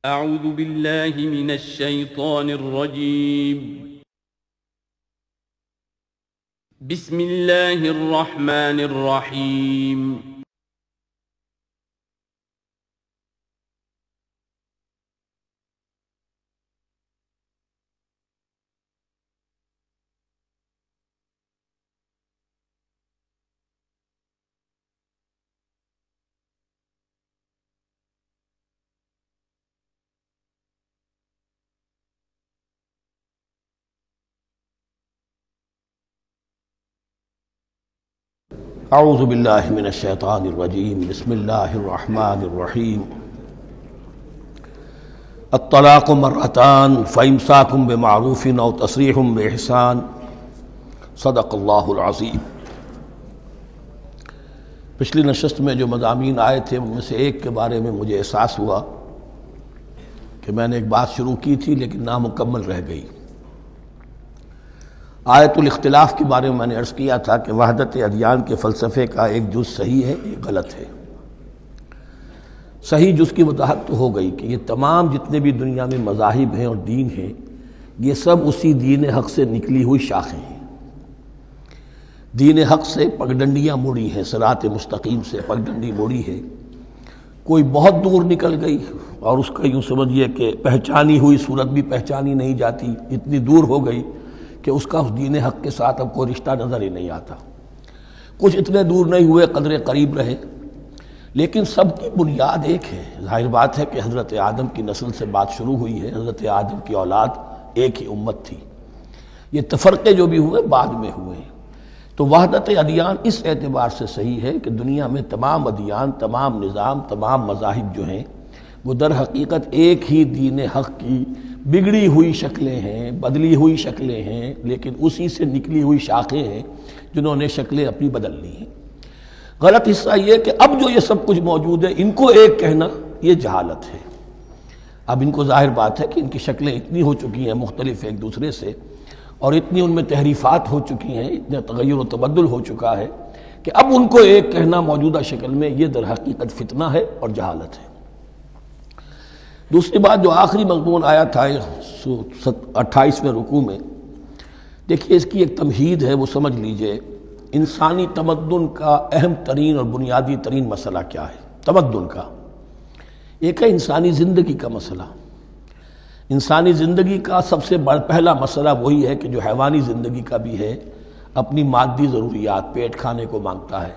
اعوذ باللہ من الشیطان الرجیم بسم اللہ الرحمن الرحیم اعوذ باللہ من الشیطان الرجیم بسم اللہ الرحمن الرحیم الطلاق مرتان فامساک بمعروف او تسریح باحسان صدق اللہ العظیم۔ پچھلی نشست میں جو مضامین آئے تھے ان میں سے ایک کے بارے میں مجھے احساس ہوا کہ میں نے ایک بات شروع کی تھی لیکن نامکمل رہ گئی۔ آیت الاختلاف کے بارے میں نے عرض کیا تھا کہ وحدت ادیان کے فلسفے کا ایک جز صحیح ہے، ایک غلط ہے۔ صحیح جز کی وضاحت تو ہو گئی کہ یہ تمام جتنے بھی دنیا میں مذاہب ہیں اور دین ہیں یہ سب اسی دین حق سے نکلی ہوئی شاخیں ہیں۔ دین حق سے پگڈنڈیاں مڑی ہیں، صراط مستقیم سے پگڈنڈی مڑی ہے، کوئی بہت دور نکل گئی اور اس کا یوں سمجھیے کہ پہچانی ہوئی صورت بھی پہچانی نہیں جاتی، اتنی دور ہو گئی کہ اس کا اس دین حق کے ساتھ اب کوئی رشتہ نظر ہی نہیں آتا۔ کچھ اتنے دور نہیں ہوئے، قدرے قریب رہے، لیکن سب کی بنیاد ایک ہے۔ ظاہر بات ہے کہ حضرت آدم کی نسل سے بات شروع ہوئی ہے، حضرت آدم کی اولاد ایک ہی امت تھی۔ یہ تفرقے جو بھی ہوئے بعد میں ہوئے ہیں۔ تو وحدت ادیان اس اعتبار سے صحیح ہے کہ دنیا میں تمام ادیان، تمام نظام، تمام مذاہب جو ہیں وہ در حقیقت ایک ہی دین حق کی بگڑی ہوئی شکلیں ہیں، بدلی ہوئی شکلیں ہیں، لیکن اسی سے نکلی ہوئی شاخیں ہیں جنہوں نے شکلیں اپنی بدل لی ہیں۔ غلط حصہ یہ کہ اب جو یہ سب کچھ موجود ہے ان کو ایک کہنا یہ جہالت ہے۔ اب ان کو ظاہر بات ہے کہ ان کی شکلیں اتنی ہو چکی ہیں مختلف ایک دوسرے سے، اور اتنی ان میں تحریفات ہو چکی ہیں، اتنا تغیر و تبدل ہو چکا ہے کہ اب ان کو ایک کہنا موجودہ شکل میں یہ در حقیقت فتنہ ہے اور جہالت ہے۔ دوسری بات جو آخری مضمون آیا تھا 28ویں رکوع میں، دیکھیے اس کی ایک تمہید ہے، وہ سمجھ لیجئے۔ انسانی تمدن کا اہم ترین اور بنیادی ترین مسئلہ کیا ہے؟ تمدن کا ایک ہے انسانی زندگی کا مسئلہ۔ انسانی زندگی کا سب سے پہلا مسئلہ وہی ہے کہ جو حیوانی زندگی کا بھی ہے، اپنی مادی ضروریات، پیٹ کھانے کو مانگتا ہے،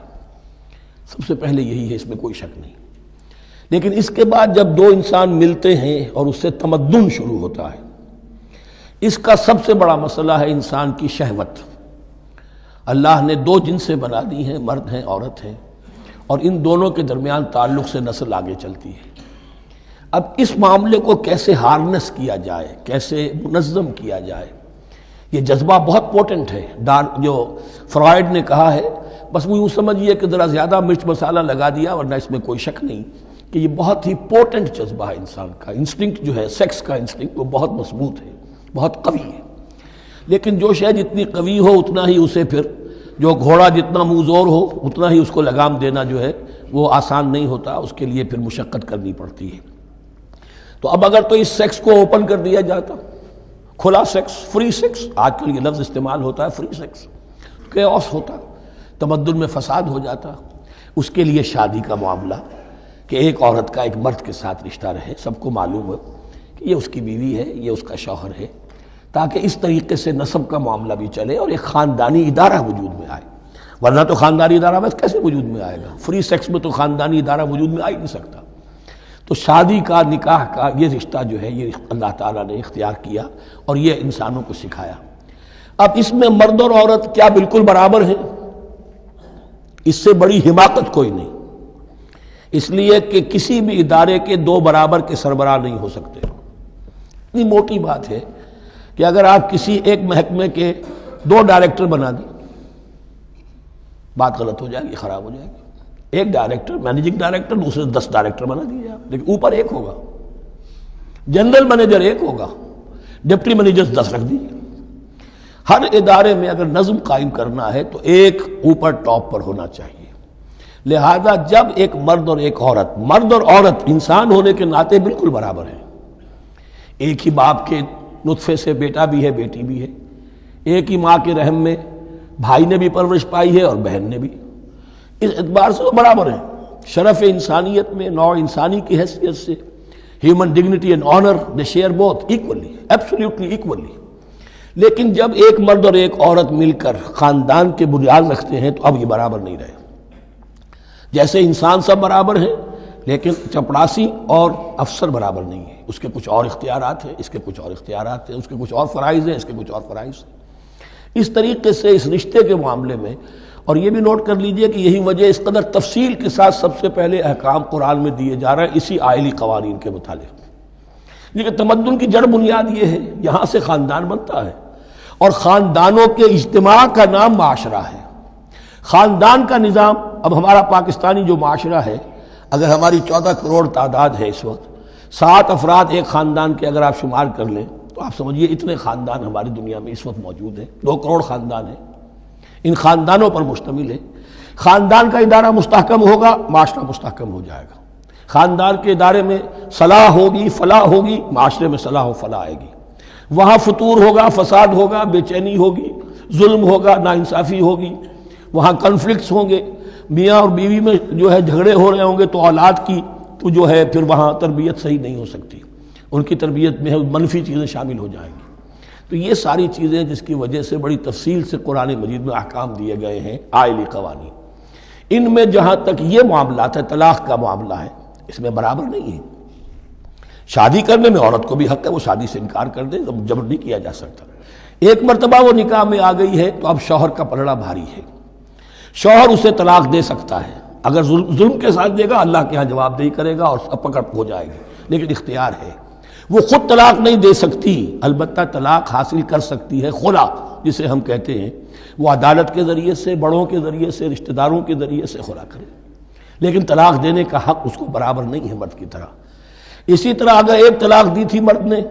سب سے پہلے یہی ہے، اس میں کوئی شک نہیں۔ لیکن اس کے بعد جب دو انسان ملتے ہیں اور اس سے تمدن شروع ہوتا ہے، اس کا سب سے بڑا مسئلہ ہے انسان کی شہوت۔ اللہ نے دو جنسیں بنا دی ہیں، مرد ہیں، عورت ہیں، اور ان دونوں کے درمیان تعلق سے نسل آگے چلتی ہے۔ اب اس معاملے کو کیسے ہارنس کیا جائے، کیسے منظم کیا جائے، یہ جذبہ بہت پوٹنٹ ہے۔ جو فرائڈ نے کہا ہے، بس وہ یوں سمجھیے کہ ذرا زیادہ مرچ مسالہ لگا دیا، ورنہ اس میں کوئی شک نہیں کہ یہ بہت ہی پوٹنٹ جذبہ ہے انسان کا۔ انسٹنکٹ جو ہے، سیکس کا انسٹنکٹ، وہ بہت مضبوط ہے، بہت قوی ہے۔ لیکن جو شے جتنی قوی ہو اتنا ہی اسے پھر، جو گھوڑا جتنا منہ زور ہو اتنا ہی اس کو لگام دینا جو ہے وہ آسان نہیں ہوتا، اس کے لیے پھر مشقت کرنی پڑتی ہے۔ تو اب اگر تو اس سیکس کو اوپن کر دیا جاتا، کھلا سیکس، فری سیکس، آج کل یہ لفظ استعمال ہوتا ہے فری سیکس، کیوس ہوتا، تمدن میں فساد ہو جاتا۔ اس کے لیے شادی کا معاملہ کہ ایک عورت کا ایک مرد کے ساتھ رشتہ رہے، سب کو معلوم ہے کہ یہ اس کی بیوی ہے، یہ اس کا شوہر ہے، تاکہ اس طریقے سے نسب کا معاملہ بھی چلے اور ایک خاندانی ادارہ وجود میں آئے۔ ورنہ تو خاندانی ادارہ بس کیسے وجود میں آئے گا؟ فری سیکس میں تو خاندانی ادارہ وجود میں آ ہی نہیں سکتا۔ تو شادی کا، نکاح کا یہ رشتہ جو ہے یہ اللہ تعالیٰ نے اختیار کیا اور یہ انسانوں کو سکھایا۔ اب اس میں مرد اور عورت کیا بالکل برابر ہیں؟ اس سے بڑی حماقت کوئی نہیں، اس لیے کہ کسی بھی ادارے کے دو برابر کے سربراہ نہیں ہو سکتے۔ اتنی موٹی بات ہے کہ اگر آپ کسی ایک محکمے کے دو ڈائریکٹر بنا دیں، بات غلط ہو جائے گی، خراب ہو جائے گی۔ ایک ڈائریکٹر، مینیجنگ ڈائریکٹر، دوسرے 10 ڈائریکٹر بنا دیجیے آپ، لیکن اوپر ایک ہوگا، جنرل مینیجر ایک ہوگا، ڈپٹی مینیجر 10 رکھ دیجیے۔ ہر ادارے میں اگر نظم قائم کرنا ہے تو ایک اوپر ٹاپ پر ہونا چاہیے۔ لہذا جب ایک مرد اور ایک عورت، مرد اور عورت انسان ہونے کے ناطے بالکل برابر ہیں، ایک ہی باپ کے نطفے سے بیٹا بھی ہے بیٹی بھی ہے، ایک ہی ماں کے رحم میں بھائی نے بھی پرورش پائی ہے اور بہن نے بھی، اس اعتبار سے وہ برابر ہیں شرف انسانیت میں، نوع انسانی کی حیثیت سے، human dignity and honour they share both equally, absolutely equally. لیکن جب ایک مرد اور ایک عورت مل کر خاندان کے بنیاد رکھتے ہیں تو اب یہ برابر نہیں رہے۔ جیسے انسان سب برابر ہیں لیکن چپڑاسی اور افسر برابر نہیں ہے، اس کے کچھ اور اختیارات ہیں، اس کے کچھ اور اختیارات ہیں، اس کے کچھ اور فرائض ہیں، اس کے کچھ اور فرائض ہیں۔ اس طریقے سے اس رشتے کے معاملے میں، اور یہ بھی نوٹ کر لیجئے کہ یہی وجہ اس قدر تفصیل کے ساتھ سب سے پہلے احکام قرآن میں دیے جا رہے ہیں اسی آئلی قوانین کے متعلق۔ لیکن تمدن کی جڑ بنیاد یہ ہے، یہاں سے خاندان بنتا ہے، اور خاندانوں کے اجتماع کا نام معاشرہ ہے۔ خاندان کا نظام، اب ہمارا پاکستانی جو معاشرہ ہے، اگر ہماری 14 کروڑ تعداد ہے اس وقت، 7 افراد ایک خاندان کے اگر آپ شمار کر لیں تو آپ سمجھیے اتنے خاندان ہماری دنیا میں اس وقت موجود ہیں، 2 کروڑ خاندان ہیں، ان خاندانوں پر مشتمل ہے۔ خاندان کا ادارہ مستحکم ہوگا، معاشرہ مستحکم ہو جائے گا۔ خاندان کے ادارے میں صلاح ہوگی، فلاح ہوگی، معاشرے میں صلاح و فلاح آئے گی۔ وہاں فتور ہوگا، فساد ہوگا، بے چینی ہوگی، ظلم ہوگا، ناانصافی ہوگی، وہاں کنفلکٹس ہوں گے، میاں اور بیوی میں جو ہے جھگڑے ہو رہے ہوں گے تو اولاد کی تو جو ہے پھر وہاں تربیت صحیح نہیں ہو سکتی، ان کی تربیت میں منفی چیزیں شامل ہو جائیں گی۔ تو یہ ساری چیزیں جس کی وجہ سے بڑی تفصیل سے قرآن مجید میں احکام دیے گئے ہیں آئلی قوانین، ان میں جہاں تک یہ معاملات ہے، طلاق کا معاملہ ہے، اس میں برابر نہیں ہے۔ شادی کرنے میں عورت کو بھی حق ہے، وہ شادی سے انکار کر دے، جبر نہیں کیا جا سکتا۔ ایک مرتبہ وہ نکاح میں آ گئی ہے تو اب شوہر کا پلڑا بھاری ہے، شوہر اسے طلاق دے سکتا ہے، اگر ظلم کے ساتھ دے گا اللہ کے ہاں جواب دہی کرے گا اور پکڑ ہو جائے گی، لیکن اختیار ہے۔ وہ خود طلاق نہیں دے سکتی، البتہ طلاق حاصل کر سکتی ہے، خلا جسے ہم کہتے ہیں، وہ عدالت کے ذریعے سے، بڑوں کے ذریعے سے، رشتہ داروں کے ذریعے سے خلا کرے، لیکن طلاق دینے کا حق اس کو برابر نہیں ہے مرد کی طرح۔ اسی طرح اگر ایک طلاق دی تھی مرد نے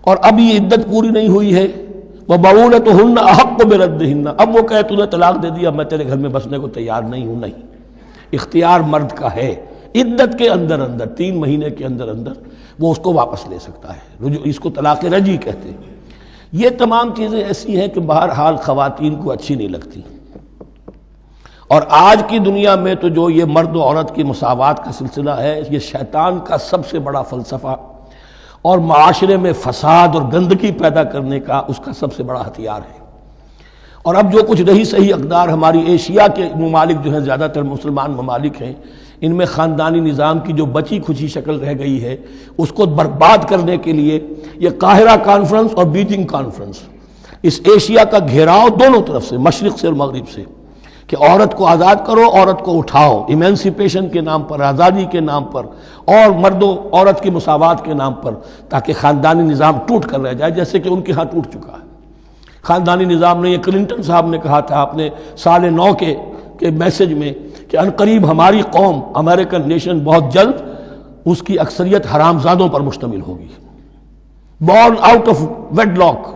اور اب یہ عدت پوری نہیں ہوئی ہے، وَبَعُولَتُهُنَّ أَحَقُّ بِرَدِّهِنَّ، اب وہ کہے تو نے طلاق دے دیا، میں تیرے گھر میں بسنے کو تیار نہیں ہوں، نہیں، اختیار مرد کا ہے، عدت کے اندر 3 مہینے کے اندر وہ اس کو واپس لے سکتا ہے، اس کو طلاق رجعی کہتے ہیں۔ یہ تمام چیزیں ایسی ہیں کہ بہرحال خواتین کو اچھی نہیں لگتی، اور آج کی دنیا میں تو جو یہ مرد و عورت کی مساوات کا سلسلہ ہے، یہ شیطان کا سب سے بڑا فلسفہ اور معاشرے میں فساد اور گندگی پیدا کرنے کا اس کا سب سے بڑا ہتھیار ہے۔ اور اب جو کچھ رہی صحیح اقدار ہماری ایشیا کے ممالک جو ہیں، زیادہ تر مسلمان ممالک ہیں، ان میں خاندانی نظام کی جو بچی کھچی شکل رہ گئی ہے اس کو برباد کرنے کے لیے یہ قاہرہ کانفرنس اور بیجنگ کانفرنس، اس ایشیا کا گھیراؤ دونوں طرف سے، مشرق سے اور مغرب سے، کہ عورت کو آزاد کرو، عورت کو اٹھاؤ، ایمینسیپیشن کے نام پر، آزادی کے نام پر، اور مرد و عورت کی مساوات کے نام پر، تاکہ خاندانی نظام ٹوٹ کر رہ جائے، جیسے کہ ان کے ہاں ٹوٹ چکا ہے خاندانی نظام نے۔ یہ کلنٹن صاحب نے کہا تھا اپنے سال 9 کے میسج میں کہ عنقریب ہماری قوم، امریکن نیشن، بہت جلد اس کی اکثریت حرام زادوں پر مشتمل ہوگی، born out of wedlock,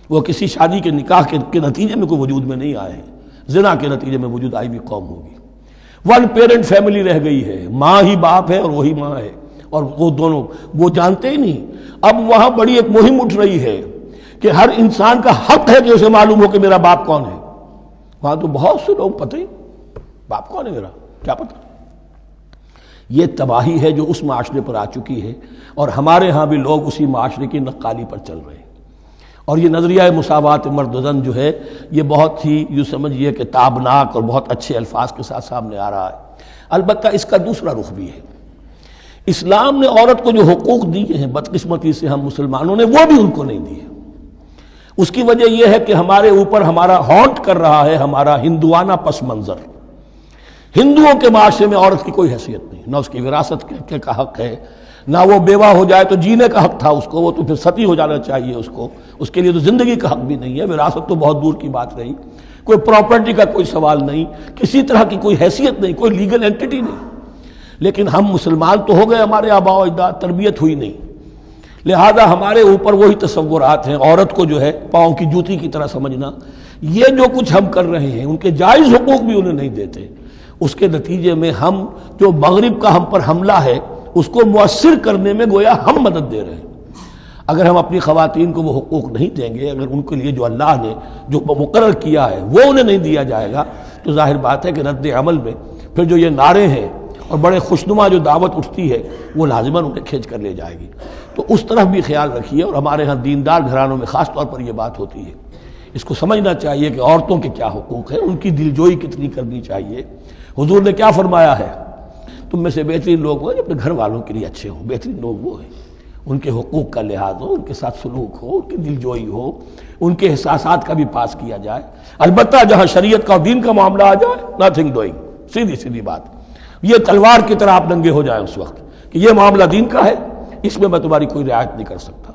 وہ کسی شادی کے نکاح کے نتیجے میں کوئی وجود میں نہیں آئے ہیں، زنا کے نتیجے میں وجود آئی بھی قوم ہوگی۔ 1 پیرنٹ فیملی رہ گئی ہے، ماں ہی باپ ہے اور وہی ماں ہے، اور وہ دونوں وہ جانتے ہی نہیں۔ اب وہاں بڑی ایک مہم اٹھ رہی ہے کہ ہر انسان کا حق ہے کہ اسے معلوم ہو کہ میرا باپ کون ہے۔ وہاں تو بہت سے لوگ پتہ ہی باپ کون ہے میرا، کیا پتہ۔ یہ تباہی ہے جو اس معاشرے پر آ چکی ہے، اور ہمارے ہاں بھی لوگ اسی معاشرے کی نقالی پر چل رہے ہیں۔ اور یہ نظریہ مساوات مرد و زن جو ہے یہ بہت ہی یوں سمجھیے کہ تابناک اور بہت اچھے الفاظ کے ساتھ سامنے آ رہا ہے۔ البتہ اس کا دوسرا رخ بھی ہے، اسلام نے عورت کو جو حقوق دیے ہیں بدقسمتی سے ہم مسلمانوں نے وہ بھی ان کو نہیں دیے۔ اس کی وجہ یہ ہے کہ ہمارے اوپر ہمارا ہانٹ کر رہا ہے ہمارا ہندوانہ پس منظر۔ ہندوؤں کے معاشرے میں عورت کی کوئی حیثیت نہیں، نہ اس کی وراثت کا حق ہے، نہ وہ بیوہ ہو جائے تو جینے کا حق تھا اس کو، وہ تو پھر ستی ہو جانا چاہیے اس کو، اس کے لیے تو زندگی کا حق بھی نہیں ہے، وراثت تو بہت دور کی بات رہی، کوئی پراپرٹی کا کوئی سوال نہیں، کسی طرح کی کوئی حیثیت نہیں، کوئی لیگل اینٹیٹی نہیں۔ لیکن ہم مسلمان تو ہو گئے، ہمارے آباء و اجداد، تربیت ہوئی نہیں، لہذا ہمارے اوپر وہی تصورات ہیں، عورت کو جو ہے پاؤں کی جوتی کی طرح سمجھنا۔ یہ جو کچھ ہم کر رہے ہیں ان کے جائز حقوق بھی انہیں نہیں دیتے، اس کے نتیجے میں ہم جو مغرب کا ہم پر حملہ ہے اس کو مؤثر کرنے میں گویا ہم مدد دے رہے ہیں۔ اگر ہم اپنی خواتین کو وہ حقوق نہیں دیں گے، اگر ان کے لیے جو اللہ نے جو مقرر کیا ہے وہ انہیں نہیں دیا جائے گا، تو ظاہر بات ہے کہ رد عمل میں پھر جو یہ نعرے ہیں اور بڑے خوشنما جو دعوت اٹھتی ہے وہ لازماً انہیں کھینچ کر لے جائے گی۔ تو اس طرف بھی خیال رکھیے، اور ہمارے ہاں دیندار گھرانوں میں خاص طور پر یہ بات ہوتی ہے، اس کو سمجھنا چاہیے کہ عورتوں کے کیا حقوق ہیں، ان کی دلجوئی کتنی کرنی چاہیے۔ حضور نے کیا فرمایا ہے؟ تم میں سے بہترین لوگ وہ جو اپنے گھر والوں کے لیے اچھے ہوں، بہترین لوگ وہ ہیں ان کے حقوق کا لحاظ ہو، ان کے ساتھ سلوک ہو، ان کی دلجوئی ہو، ان کے احساسات کا بھی پاس کیا جائے۔ البتہ جہاں شریعت کا اور دین کا معاملہ آ جائے، نتھنگ ڈوئنگ، سیدھی سیدھی بات، یہ تلوار کی طرح آپ ننگے ہو جائیں اس وقت کہ یہ معاملہ دین کا ہے، اس میں میں تمہاری کوئی رعایت نہیں کر سکتا۔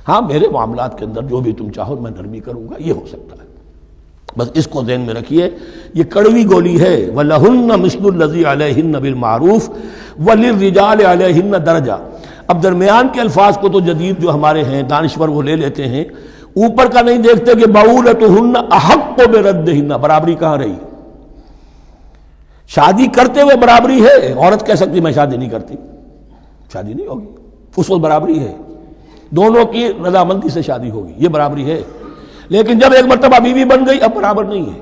ہاں میرے معاملات کے اندر جو بھی تم چاہو میں نرمی کروں گا، یہ ہو سکتا ہے۔ بس اس کو ذہن میں رکھیے، یہ کڑوی گولی ہے۔ وَلَهُنَّ مِثْلُ الَّذِي عَلَيْهِنَّ بِالْمَعْرُوفِ وَلِلرِّجَالِ عَلَيْهِنَّ دَرَجَةٌ۔ اب درمیان کے الفاظ کو تو جدید جو ہمارے ہیں دانشور وہ لے لیتے ہیں، اوپر کا نہیں دیکھتے کہ بَعُولَتُهُنَّ أَحَقُّ بِرَدِّهِنَّ، برابری کہاں رہی؟ شادی کرتے ہوئے برابری ہے، عورت کہہ سکتی میں شادی نہیں کرتی، شادی نہیں ہوگی، اس وقت برابری ہے، دونوں کی رضامندی سے شادی ہوگی، یہ برابری ہے۔ لیکن جب ایک مرتبہ بیوی بن گئی اب برابر نہیں ہے۔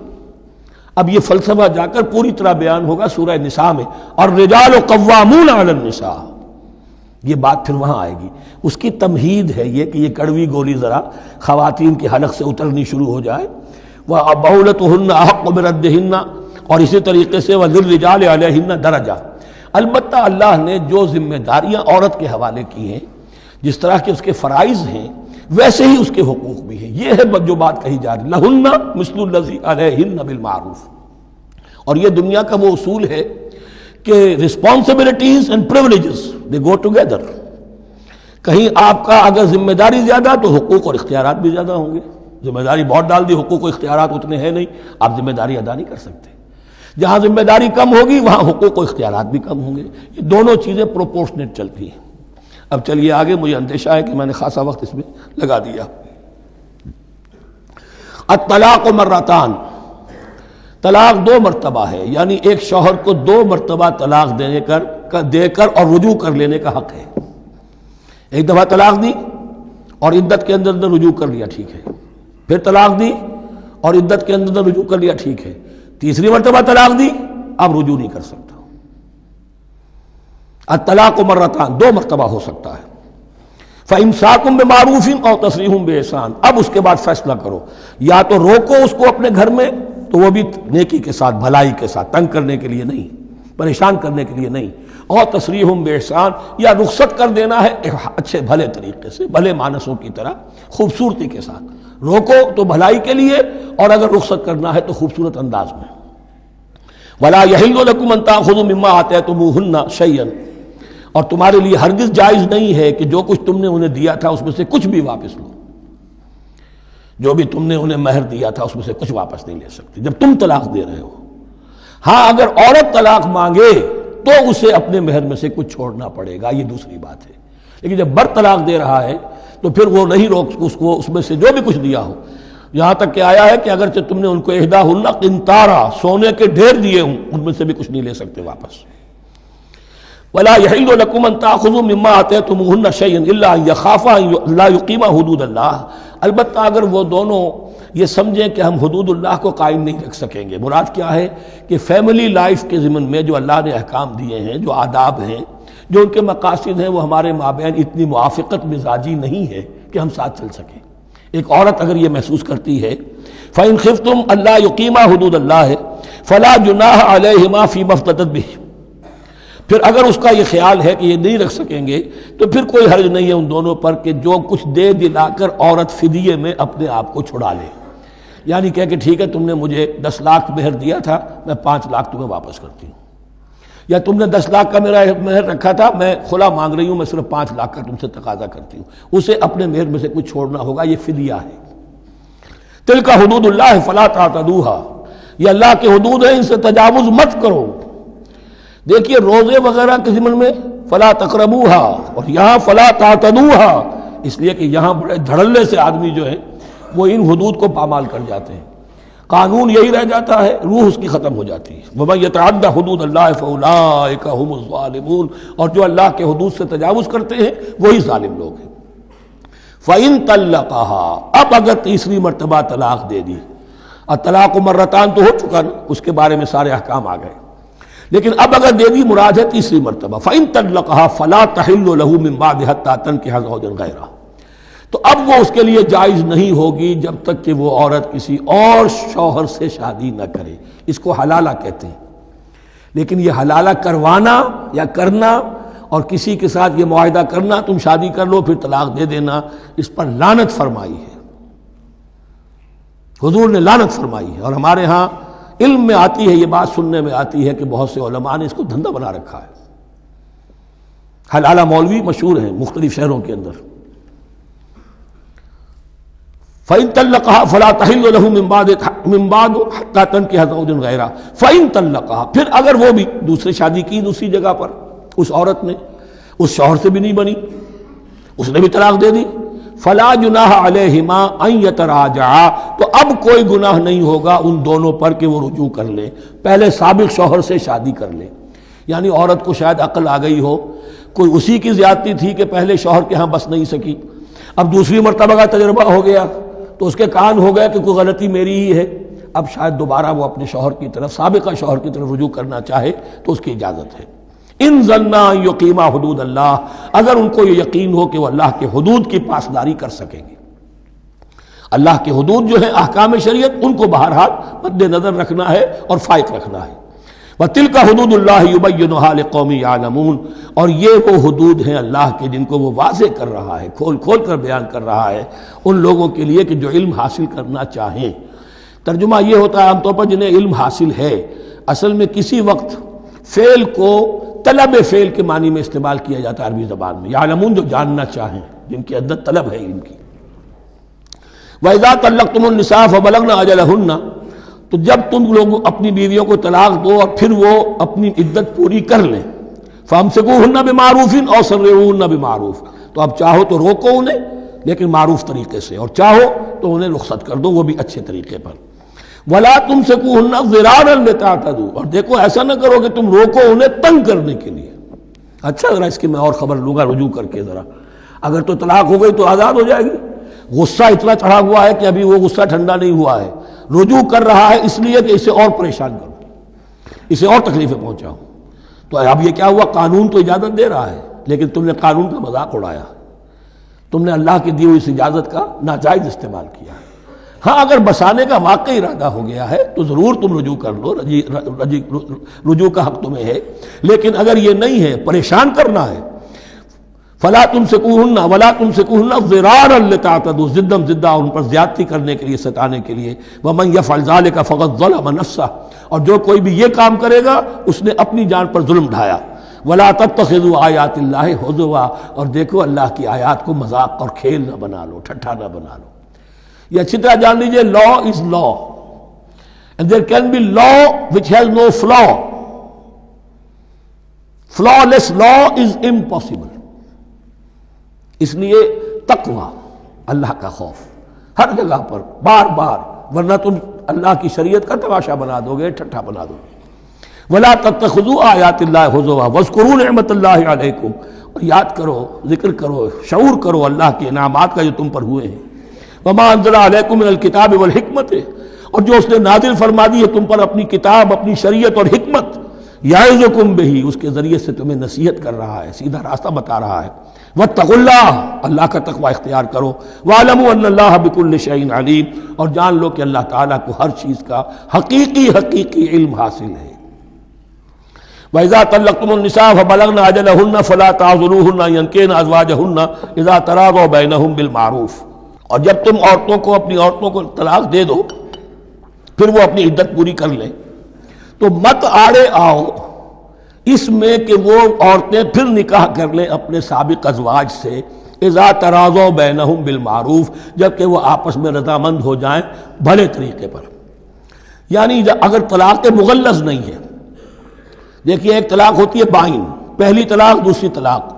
اب یہ فلسفہ جا کر پوری طرح بیان ہوگا سورہ نساء میں، اور رجال قوامون علی النساء، یہ بات پھر وہاں آئے گی۔ اس کی تمہید ہے یہ کہ یہ کڑوی گولی ذرا خواتین کے حلق سے اترنی شروع ہو جائے۔ وَبَعُولَتُهُنَّ أَحَقُّ بِرَدِّهِنَّ، اور اسی طریقے سے وَلِلرِّجَالِ عَلَيْهِنَّ دَرَجَةٌ۔ البتہ اللہ نے جو ذمہ داریاں عورت کے حوالے کی ہیں، جس طرح کے اس کے فرائض ہیں ویسے ہی اس کے حقوق بھی ہیں، یہ ہے جو بات کہی جا رہی، لَهُنَّ مِثْلُ الَّذِي عَلَيْهِنَّ بِالْمَعْرُوفِ۔ اور یہ دنیا کا وہ اصول ہے کہ responsibilities and privileges they go together۔ کہیں آپ کا اگر ذمہ داری زیادہ تو حقوق اور اختیارات بھی زیادہ ہوں گے، ذمہ داری بہت ڈال دی، حقوق و اختیارات اتنے ہیں نہیں، آپ ذمہ داری ادا نہیں کر سکتے۔ جہاں ذمہ داری کم ہوگی وہاں حقوق و اختیارات بھی کم ہوں گے، یہ دونوں چیزیں پروپورشنیٹ چلتی ہیں۔ اب چلیے آگے، مجھے اندیشہ ہے کہ میں نے خاصا وقت اس میں لگا دیا۔ الطلاق مرتان، طلاق دو مرتبہ ہے، یعنی ایک شوہر کو دو مرتبہ طلاق دے کر اور رجوع کر لینے کا حق ہے۔ ایک دفعہ طلاق دی اور عدت کے اندر رجوع کر لیا، ٹھیک ہے، پھر طلاق دی اور عدت کے اندر رجوع کر لیا، ٹھیک ہے، تیسری مرتبہ طلاق دی اب رجوع نہیں کر سکتا۔ الطلاق مرتان، دو مرتبہ ہو سکتا ہے۔ فَإِمْسَاكٌ بِمَعْرُوفٍ أَوْ تَسْرِيحٌ بِإِحْسَانٍ، اب اس کے بعد فیصلہ کرو، یا تو روکو اس کو اپنے گھر میں تو وہ بھی نیکی کے ساتھ، بھلائی کے ساتھ، تنگ کرنے کے لیے نہیں، پریشان کرنے کے لیے نہیں، اور تسریح بِإِحْسَان، یا رخصت کر دینا ہے اچھے بھلے طریقے سے، بھلے مانسوں کی طرح خوبصورتی کے ساتھ، روکو تو بھلائی کے لیے، اور اگر رخصت کرنا ہے تو خوبصورت انداز میں۔ وَلَا يَحِلُّ لَكُمْ أَن تَأْخُذُوا مِمَّا آتَيْتُمُوهُنَّ شَيْئًا، اور تمہارے لیے ہرگز جائز نہیں ہے کہ جو کچھ تم نے انہیں دیا تھا اس میں سے کچھ بھی واپس لو، جو بھی تم نے انہیں مہر دیا تھا اس میں سے کچھ واپس نہیں لے سکتے جب تم طلاق دے رہے ہو۔ ہاں اگر عورت طلاق مانگے تو اسے اپنے مہر میں سے کچھ چھوڑنا پڑے گا، یہ دوسری بات ہے، لیکن جب بر طلاق دے رہا ہے تو پھر وہ نہیں روک اس کو اس میں سے جو بھی کچھ دیا ہو، یہاں تک کہ آیا ہے کہ اگرچہ تم نے ان کو احداہن قنطارا، سونے کے ڈھیر دیے ہوں، ان میں سے بھی کچھ نہیں لے سکتے واپس۔ وَلَا يَحِلُّ لَكُمْ أَن تَأْخُذُوا مِمَّا آتَيْتُمُوهُنَّ شَيْئًا إِلَّا أَن يَخَافَا أَن لَّا يُقِيمَا حُدُودَ اللَّهِ، البتہ اگر وہ دونوں یہ سمجھیں کہ ہم حدود اللہ کو قائم نہیں رکھ سکیں گے۔ مراد کیا ہے کہ فیملی لائف کے ضمن میں جو اللہ نے احکام دیے ہیں، جو آداب ہیں، جو ان کے مقاصد ہیں، وہ ہمارے مابین اتنی موافقت مزاجی نہیں ہے کہ ہم ساتھ چل سکیں۔ ایک عورت اگر یہ محسوس کرتی ہے فَإِنْ خِفْتُمْ أَلَّا يُقِيمَا حُدُودَ اللَّهِ فَلَا جُنَاحَ عَلَيْهِمَا فِي مَا افْتَدَتْ بِهِ، پھر اگر اس کا یہ خیال ہے کہ یہ نہیں رکھ سکیں گے تو پھر کوئی حرج نہیں ہے ان دونوں پر کہ جو کچھ دے دلا کر عورت فدیے میں اپنے آپ کو چھڑا لے، یعنی کہہ کہ ٹھیک ہے تم نے مجھے 10 لاکھ مہر دیا تھا، میں 5 لاکھ تمہیں واپس کرتی ہوں، یا تم نے 10 لاکھ کا میرا مہر رکھا تھا، میں خلا مانگ رہی ہوں، میں صرف 5 لاکھ کا تم سے تقاضا کرتی ہوں، اسے اپنے مہر میں سے کچھ چھوڑنا ہوگا، یہ فدیہ ہے۔ تلک حدود اللہ فلا تعتدوها، یہ اللہ کے حدود ہیں، ان سے تجاوز مت کرو۔ دیکھیے روزے وغیرہ کے ضمن میں فلا تقربوها، اور یہاں فلا تعتدوها، اس لیے کہ یہاں بڑے دھڑلے سے آدمی جو ہے وہ ان حدود کو پامال کر جاتے ہیں، قانون یہی رہ جاتا ہے، روح اس کی ختم ہو جاتی ہے۔ وَمَن يَتَعَدَّ حُدُودَ اللَّهِ فَأُولَٰئِكَ هُمُ الظَّالِمُونَ، اور جو اللہ کے حدود سے تجاوز کرتے ہیں وہی ظالم لوگ ہیں۔ فَإِن طَلَّقَهَا، اب اگر تیسری مرتبہ طلاق دے دی، الطلاق مرتان تو ہو چکا نا، اس کے بارے میں سارے احکام آ گئے، لیکن اب اگر دے دی مراد ہے تیسری مرتبہ، فَإِن طَلَّقَهَا فَلَا تَحِلُّ لَهُ مِن بَعْدِ حَتَّىٰ تَنكِحَ زَوْجًا غَيْرَهُ، تو اب وہ اس کے لیے جائز نہیں ہوگی جب تک کہ وہ عورت کسی اور شوہر سے شادی نہ کرے۔ اس کو حلالہ کہتے ہیں، لیکن یہ حلالہ کروانا یا کرنا اور کسی کے ساتھ یہ معاہدہ کرنا تم شادی کر لو پھر طلاق دے دینا، اس پر لعنت فرمائی ہے، حضور نے لعنت فرمائی ہے۔ اور ہمارے ہاں علم میں آتی ہے، یہ بات سننے میں آتی ہے کہ بہت سے علماء نے اس کو دھندا بنا رکھا ہے۔ حلالہ مولوی مشہور ہیں مختلف شہروں کے اندر۔ فَإِن طَلَّقَهَا فَلَا تَحِلُّ لَهُ مِن بَعْدُ حَتَّىٰ تَنكِحَ زَوْجًا غَيْرَهُ فَإِن طَلَّقَهَا، پھر اگر وہ بھی دوسری شادی کی دوسری جگہ پر، اس عورت نے اس شوہر سے بھی نہیں بنی، اس نے بھی طلاق دے دی، فَلَا جُنَاحَ عَلَيْهِمَا أَن يَتَرَاجَعَا، تو اب کوئی گناہ نہیں ہوگا ان دونوں پر کہ وہ رجوع کر لیں، پہلے سابق شوہر سے شادی کر لیں۔ یعنی عورت کو شاید عقل آ گئی ہو، کوئی اسی کی زیادتی تھی کہ پہلے شوہر کے ہاں بس نہیں سکی، اب دوسری مرتبہ کا تجربہ ہو گیا تو اس کے کان ہو گیا کہ کوئی غلطی میری ہی ہے، اب شاید دوبارہ وہ اپنے شوہر کی طرف، سابقہ شوہر کی طرف رجوع کرنا چاہے تو اس کی اجازت ہے۔ ان ظنا یقیما حدود اللہ، اگر ان کو یہ یقین ہو کہ وہ اللہ کے حدود کی پاسداری کر سکیں گے۔ اللہ کے حدود جو ہیں احکام شریعت، ان کو بہرحال مد نظر رکھنا ہے اور فائق رکھنا ہے۔ وَتِلْكَ حُدُودُ اللَّهِ يُبَيِّنُهَا لِقَوْمٍ يَعْلَمُونَ، اور یہ وہ حدود ہیں اللہ کے جن کو وہ واضح کر رہا ہے، کھول کھول کر بیان کر رہا ہے ان لوگوں کے لیے کہ جو علم حاصل کرنا چاہیں۔ ترجمہ یہ ہوتا ہے عام طور پر جنہیں علم حاصل ہے، اصل میں کسی وقت فعل کو طلب فعل کے معنی میں استعمال کیا جاتا ہے عربی زبان میں، یعلمون جو جاننا چاہیں، جن کے اندر طلب ہے علم کی۔ وَإِذَا طَلَّقْتُمُ النِّسَاءَ فَبَلَغْنَ أَجَلَهُنَّ، تو جب تم لوگ اپنی بیویوں کو طلاق دو اور پھر وہ اپنی عدت پوری کر لیں، فَأَمْسِكُوهُنَّ بِمَعْرُوفٍ أَوْ سَرِّحُوهُنَّ بِمَعْرُوفٍ، تو اب چاہو تو روکو انہیں لیکن معروف طریقے سے، اور چاہو تو انہیں رخصت کر دو وہ بھی اچھے طریقے پر۔ وَلَا تُمْسِكُوهُنَّ ضِرَارًا لِتَعْتَدُوا، اور دیکھو ایسا نہ کرو کہ تم روکو انہیں تنگ کرنے کے لیے۔ اچھا ذرا اس کی میں اور خبر لوں گا رجوع کر کے، ذرا اگر تو طلاق ہو گئی تو آزاد ہو جائے گی، غصہ اتنا چڑھا ہوا ہے کہ ابھی وہ غصہ ٹھنڈا نہیں ہوا ہے، رجوع کر رہا ہے اس لیے کہ اسے اور پریشان کروں، اسے اور تکلیفیں پہنچاؤں۔ تو اب یہ کیا ہوا، قانون تو اجازت دے رہا ہے لیکن تم نے قانون کا مذاق اڑایا، تم نے اللہ کی دی ہوئی اس اجازت کا ناجائز استعمال کیا۔ ہاں اگر بسانے کا واقعی ارادہ ہو گیا ہے تو ضرور تم رجوع کر لو، رجوع کا حق تمہیں ہے، لیکن اگر یہ نہیں ہے، پریشان کرنا ہے، فلا تمسکوہن ولا تمسکوہن ضرارا لتعتدوا، ضدم ضدہ ان پر زیادتی کرنے کے لیے، ستانے کے لیے۔ ومن یفعل ذلک فقد ظلم نفسہ، اور جو کوئی بھی یہ کام کرے گا اس نے اپنی جان پر ظلم ڈھایا۔ ولا تتخذوا آیات اللہ ہزوا، اور دیکھو اللہ کی آیات کو مذاق اور کھیل نہ بنا لو، ٹھٹھا نہ بنا لو۔ یہ اچھی طرح جان لیجئے، لا از لا and there can be law which has no flaw. Flawless law is impossible. اس لیے تقوی، اللہ کا خوف ہر جگہ پر بار بار، ورنہ تم اللہ کی شریعت کا تماشا بنا دو گے، ٹھٹھا بنا دو گے۔ ولا تتخذوا آیات اللہ ہزوا واذکروا نعمت اللہ علیکم، اور یاد کرو، ذکر کرو، شعور کرو اللہ کے انعامات کا جو تم پر ہوئے ہیں۔ وما انزل علیکم من الکتاب والحکمت، اور جو اس نے نازل فرما دی ہے تم پر اپنی کتاب، اپنی شریعت اور حکمت، یعظکم بہ، اس کے ذریعے سے تمہیں نصیحت کر رہا ہے، سیدھا راستہ بتا رہا ہے۔ واتقوا اللہ، اللہ کا تقوی اختیار کرو۔ واعلموا ان اللہ بکل شیء علیم، اور جان لو کہ اللہ تعالیٰ کو ہر چیز کا حقیقی علم حاصل ہے۔ وَإِذَا طَلَّقْتُمُ النِّسَاءَ فَبَلَغْنَ أَجَلَهُنَّ فَلَا تَعْضُلُوهُنَّ أَن يَنكِحْنَ أَزْوَاجَهُنَّ إِذَا تَرَاضَوْا بَيْنَهُم بِالْمَعْرُوفِ، اور جب تم اپنی عورتوں کو طلاق دے دو پھر وہ اپنی عدت پوری کر لیں، تو مت آڑے آؤ اس میں کہ وہ عورتیں پھر نکاح کر لیں اپنے سابق ازواج سے، اذا تراضوا بینہم بالمعروف، جبکہ وہ آپس میں رضامند ہو جائیں بھلے طریقے پر۔ یعنی اگر طلاق مغلظ نہیں ہے، دیکھیے ایک طلاق ہوتی ہے بائن، پہلی طلاق دوسری طلاق،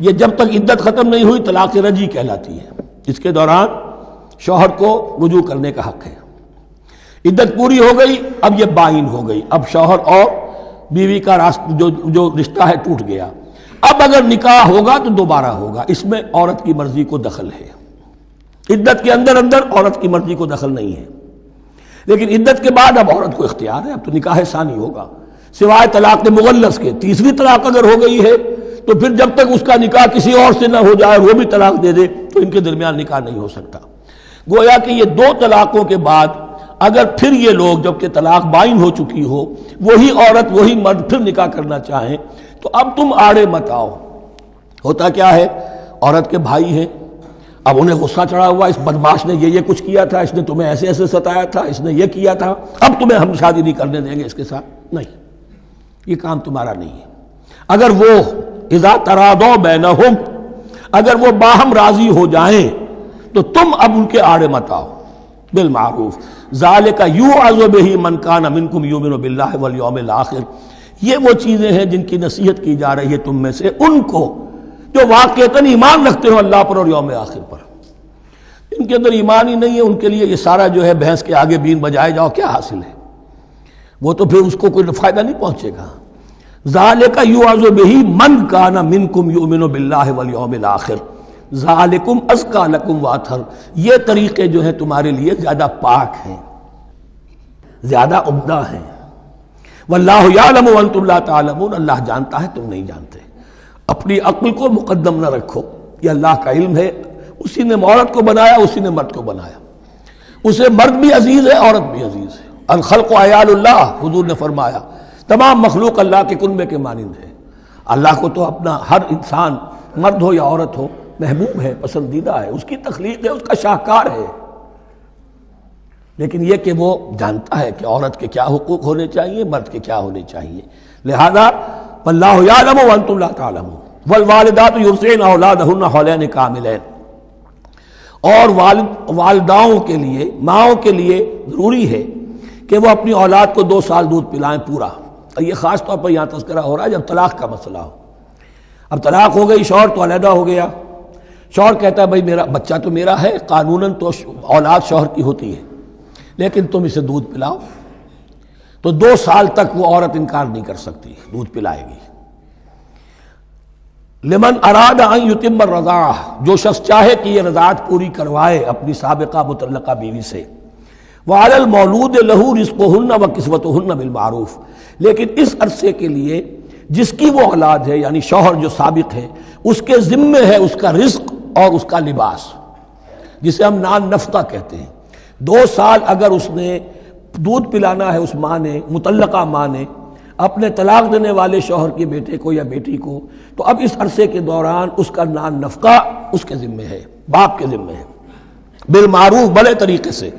یہ جب تک عدت ختم نہیں ہوئی طلاق رجعی کہلاتی ہے، اس کے دوران شوہر کو رجوع کرنے کا حق ہے۔ عدت پوری ہو گئی، اب یہ بائن ہو گئی، اب شوہر اور بیوی کا جو رشتہ ہے ٹوٹ گیا۔ اب اگر نکاح ہوگا تو دوبارہ ہوگا، اس میں عورت کی مرضی کو دخل ہے، عدت کے اندر عورت کی مرضی کو دخل نہیں ہے، لیکن عدت کے بعد اب عورت کو اختیار ہے، اب تو نکاح ثانی ہوگا، سوائے طلاق مغلظ کے۔ تیسری طلاق اگر ہو گئی ہے تو پھر جب تک اس کا نکاح کسی اور سے نہ ہو جائے، وہ بھی طلاق دے دے، تو ان کے درمیان نکاح نہیں ہو سکتا۔ گویا کہ یہ دو طلاقوں کے بعد اگر پھر یہ لوگ جبکہ طلاق بائن ہو چکی ہو، وہی عورت وہی مرد پھر نکاح کرنا چاہیں تو اب تم آڑے مت آؤ۔ ہوتا کیا ہے، عورت کے بھائی ہیں، اب انہیں غصہ چڑھا ہوا، اس بدماش نے یہ کچھ کیا تھا، اس نے تمہیں ایسے ایسے ستایا تھا، اس نے یہ کیا تھا، اب تمہیں ہم شادی نہیں کرنے دیں گے اس کے ساتھ، نہیں، یہ کام تمہارا نہیں ہے۔ اگر وہ اذا تراضوا بینہم، اگر وہ باہم راضی ہو جائیں تو تم اب ان کے آڑے مت آؤ، بالمعروف، ذالک یوعظ بہ من کان منکم یؤمن باللہ والیوم الآخر، یہ وہ چیزیں ہیں جن کی نصیحت کی جا رہی ہے تم میں سے ان کو جو واقعتاً ایمان رکھتے ہو اللہ پر اور یوم آخر پر۔ ان کے اندر ایمان ہی نہیں ہے، ان کے لیے یہ سارا جو ہے بھینس کے آگے بین بجائے جاؤ کیا حاصل ہے، وہ تو پھر اس کو کوئی فائدہ نہیں پہنچے گا۔ ذالک یوعظ بہ من کان منکم یؤمن باللہ والیوم الآخر ذالکم ازکی لکم واطہر، یہ طریقے جو ہیں تمہارے لیے زیادہ پاک ہیں، زیادہ عمدہ ہیں۔ واللہ یعلم وانتم لا تعلمون، اللہ جانتا ہے تم نہیں جانتے۔ اپنی عقل کو مقدم نہ رکھو، یہ اللہ کا علم ہے، اسی نے عورت کو بنایا، اسی نے مرد کو بنایا، اسے مرد بھی عزیز ہے، عورت بھی عزیز ہے۔ الخلق عیال اللہ، حضور نے فرمایا تمام مخلوق اللہ کے کنبے کے مانند ہے۔ اللہ کو تو اپنا ہر انسان مرد ہو یا عورت ہو محبوب ہے، پسندیدہ ہے، اس کی تخلیق ہے، اس کا شاہکار ہے، لیکن یہ کہ وہ جانتا ہے کہ عورت کے کیا حقوق ہونے چاہیے، مرد کے کیا ہونے چاہیے، لہذا واللہ یعلم وانتم لا تعلمون والوالدات یرضعن اولادہن حولین کاملین، اور والداؤں کے لیے، ماؤں کے لیے ضروری ہے کہ وہ اپنی اولاد کو 2 سال دودھ پلائیں پورا۔ اور یہ خاص طور پر یہاں تذکرہ ہو رہا ہے جب طلاق کا مسئلہ ہو، اب طلاق ہو گئی، شوہر تو علیحدہ ہو گیا، شوہر کہتا ہے بھائی میرا بچہ تو میرا ہے، قانوناً تو اولاد شوہر کی ہوتی ہے، لیکن تم اسے دودھ پلاؤ، تو 2 سال تک وہ عورت انکار نہیں کر سکتی، دودھ پلائے گی۔ لمن اراد ان یتم الرضاعہ، جو شخص چاہے کہ یہ رضاعت پوری کروائے اپنی سابقہ مطلقہ بیوی سے۔ وعلی المولود لہ رزقہن وکسوتہن بالمعروف، لیکن اس عرصے کے لیے جس کی وہ اولاد ہے، یعنی شوہر جو سابق ہے، اس کے ذمے ہے اس کا رزق اور اس کا لباس، جسے ہم نان نفقہ کہتے ہیں۔ 2 سال اگر اس نے دودھ پلانا ہے، اس ماں نے، مطلقہ ماں نے اپنے طلاق دینے والے شوہر کے بیٹے کو یا بیٹی کو، تو اب اس عرصے کے دوران اس کا نان نفقہ اس کے ذمے ہے، باپ کے ذمے ہے، بالمعروف، بڑے طریقے سے۔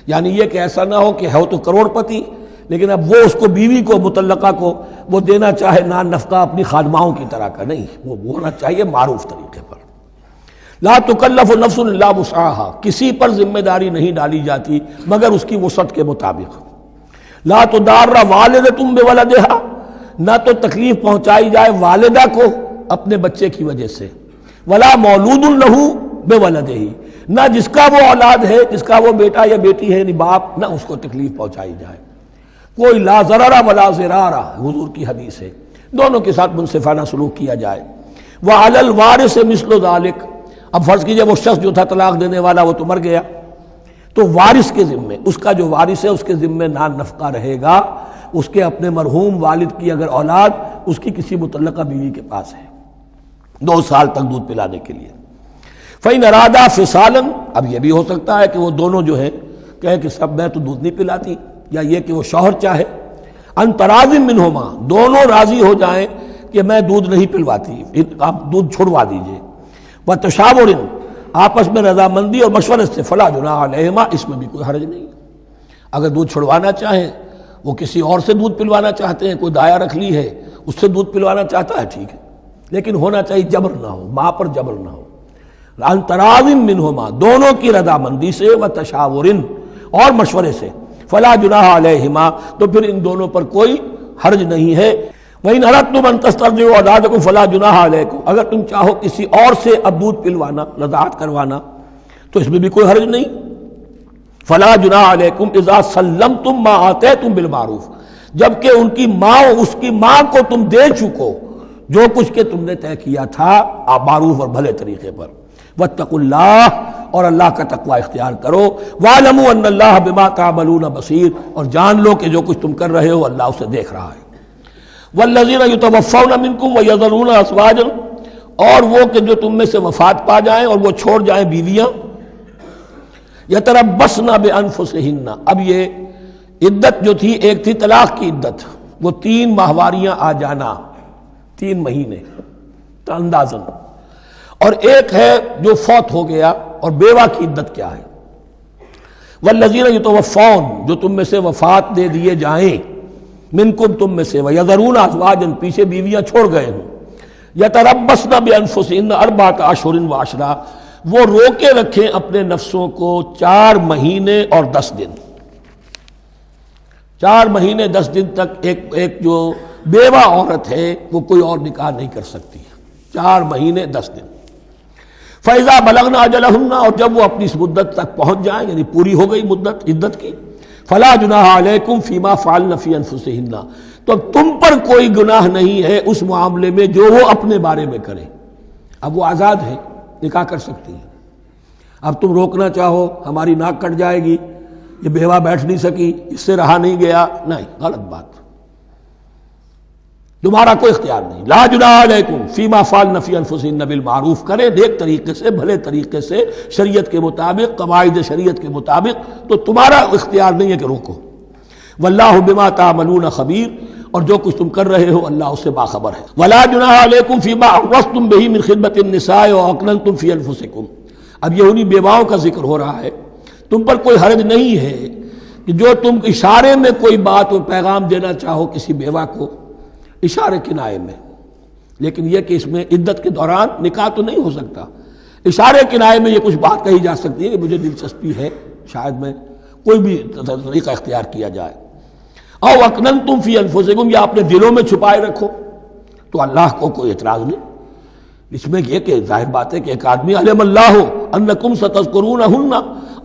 یعنی یہ کہ ایسا نہ ہو کہ ہو تو کروڑ پتی لیکن اب وہ اس کو بیوی کو مطلقہ کو وہ دینا چاہے نان نفقہ اپنی خادماؤں کی طرح کا، نہیں، وہ ہونا چاہیے معروف طریقے پر۔ لا تکلف نفس الا وسعها، کسی پر ذمہ داری نہیں ڈالی جاتی مگر اس کی وسعت کے مطابق۔ لا تضار والدۃ بولدہا، نہ تو تکلیف پہنچائی جائے والدہ کو اپنے بچے کی وجہ سے، ولا مولود لہ بولدہ، نہ جس کا وہ اولاد ہے، جس کا وہ بیٹا یا بیٹی ہے یعنی باپ، نہ اس کو تکلیف پہنچائی جائے۔ کوئی لا ضرر ولا ضرار، حضور کی حدیث ہے، دونوں کے ساتھ منصفانہ سلوک کیا جائے۔ وعلی الوارث مثل ذلک، اب فرض کیجئے وہ شخص جو تھا طلاق دینے والا وہ تو مر گیا، تو وارث کے ذمے، اس کا جو وارث ہے اس کے ذمے نان نفقہ رہے گا، اس کے اپنے مرحوم والد کی اگر اولاد اس کی کسی مطلقہ بیوی کے پاس ہے 2 سال تک دودھ پلانے کے لیے۔ فَإِنْ أَرَادَا فِصَالًا، اب یہ بھی ہو سکتا ہے کہ وہ دونوں جو ہیں کہے کہ سب میں تو دودھ نہیں پلاتی، یا یہ کہ وہ شوہر چاہے ان تراض منہما، دونوں راضی ہو جائیں کہ میں دودھ نہیں پلواتی، آپ دودھ چھڑوا دیجئے، وتشاور، آپس میں رضامندی اور مشورے سے، فلا جناح علیہما، اس میں بھی کوئی حرج نہیں۔ اگر دودھ چھڑوانا چاہیں، وہ کسی اور سے دودھ پلوانا چاہتے ہیں، کوئی دایا رکھ لی ہے اس سے دودھ پلوانا چاہتا ہے، ٹھیک ہے، لیکن ہونا چاہیے جبر نہ ہو، ماں پر جبر نہ ہو۔ ان تراض منہما، دونوں کی رضامندی سے، وتشاور، اور مشورے سے، فلا جناح علیہما، تو پھر ان دونوں پر کوئی حرج نہیں ہے۔ وَإِنْ أَرَدْتُمْ أَن تَسْتَرْضِعُوا أَوْلَادَكُمْ فَلَا جُنَاحَ عَلَيْكُمْ، اگر تم چاہو کسی اور سے اب دودھ پلوانا، رضاعت کروانا، تو اس میں بھی کوئی حرج نہیں۔ فَلَا جُنَاحَ عَلَيْكُمْ إِذَا سَلَّمْتُمْ مَا آتَيْتُمْ بِالْمَعْرُوف، جبکہ ان کی ماں، اس کی ماں کو تم دے چکو جو کچھ کہ تم نے طے کیا تھا معروف اور بھلے طریقے پر. واتقوا اللہ، اور اللہ کا تقوی اختیار کرو. واعلموا ان اللہ بما تعملون بصیر، اور جان لو کہ جو کچھ تم کر رہے ہو اللہ اسے دیکھ رہا ہے. والذین یتوفون منکم ویذرون ازواجا، اور وہ کہ جو تم میں سے وفات پا جائیں اور وہ چھوڑ جائیں بیویاں. یتربصن بانفسہن، اب یہ عدت جو تھی ایک تھی طلاق کی عدت، وہ 3 ماہواریاں آ جانا، 3 مہینے اندازن، اور ایک ہے جو فوت ہو گیا اور بیوہ کی عدت کیا ہے. والذین یتوفون، جو تم میں سے وفات دے دیے جائیں، منکم تم میں سے، ویذرون ازواجا، پیچھے بیویاں چھوڑ گئے ہوں، یتربصن بانفسہن 4 اشہر وعشرا، وہ روکے رکھیں اپنے نفسوں کو 4 مہینے اور 10 دن. 4 مہینے 10 دن تک ایک جو بیوہ عورت ہے وہ کوئی اور نکاح نہیں کر سکتی. 4 مہینے 10 دن. فَإِذَا بَلَغْنَ أَجَلَهُنَّ، اور جب وہ اپنی اس مدت تک پہنچ جائیں، یعنی پوری ہو گئی مدت عدت کی، فَلَا جُنَاحَ عَلَيْكُمْ فِي مَا فَعَلْنَ فِي أَنفُسِهِنَّ، تو تم پر کوئی گناہ نہیں ہے اس معاملے میں جو وہ اپنے بارے میں کریں. اب وہ آزاد ہے، نکاح کر سکتی ہے. اب تم روکنا چاہو ہماری ناک کٹ جائے گی، یہ بیوہ بیٹھ نہیں سکی، اس سے رہا نہیں گیا، نہیں، غلط بات، تمہارا کوئی اختیار نہیں. لا جناح علیکم فیما فعلن فی انفسہن بالمعروف، کرے نیک طریقے سے، بھلے طریقے سے، شریعت کے مطابق، قواعد شریعت کے مطابق، تو تمہارا اختیار نہیں ہے کہ روکو. واللہ بما تعملون خبیر، اور جو کچھ تم کر رہے ہو اللہ اس سے باخبر ہے. ولا جناح علیکم فیما عرضتم بہ من خطبۃ النساء واکننتم فی انفسکم، اب یہ انہی بیواؤں کا ذکر ہو رہا ہے. تم پر کوئی حرج نہیں ہے کہ جو تم اشارے میں کوئی بات اور پیغام دینا چاہو کسی بیوہ کو، اشارے کنائے میں، لیکن یہ کہ اس میں عدت کے دوران نکاح تو نہیں ہو سکتا. اشارے کنائے میں یہ کچھ بات کہی جا سکتی ہے کہ مجھے دلچسپی ہے، شاید میں کوئی بھی طریقہ اختیار کیا جائے. او اکننتم فی انفسکم، یا اپنے دلوں میں چھپائے رکھو، تو اللہ کو کوئی اعتراض نہیں. اس میں یہ کہ ظاہر بات ہے کہ ایک آدمی علم اللہ انکم ستذکرونہن،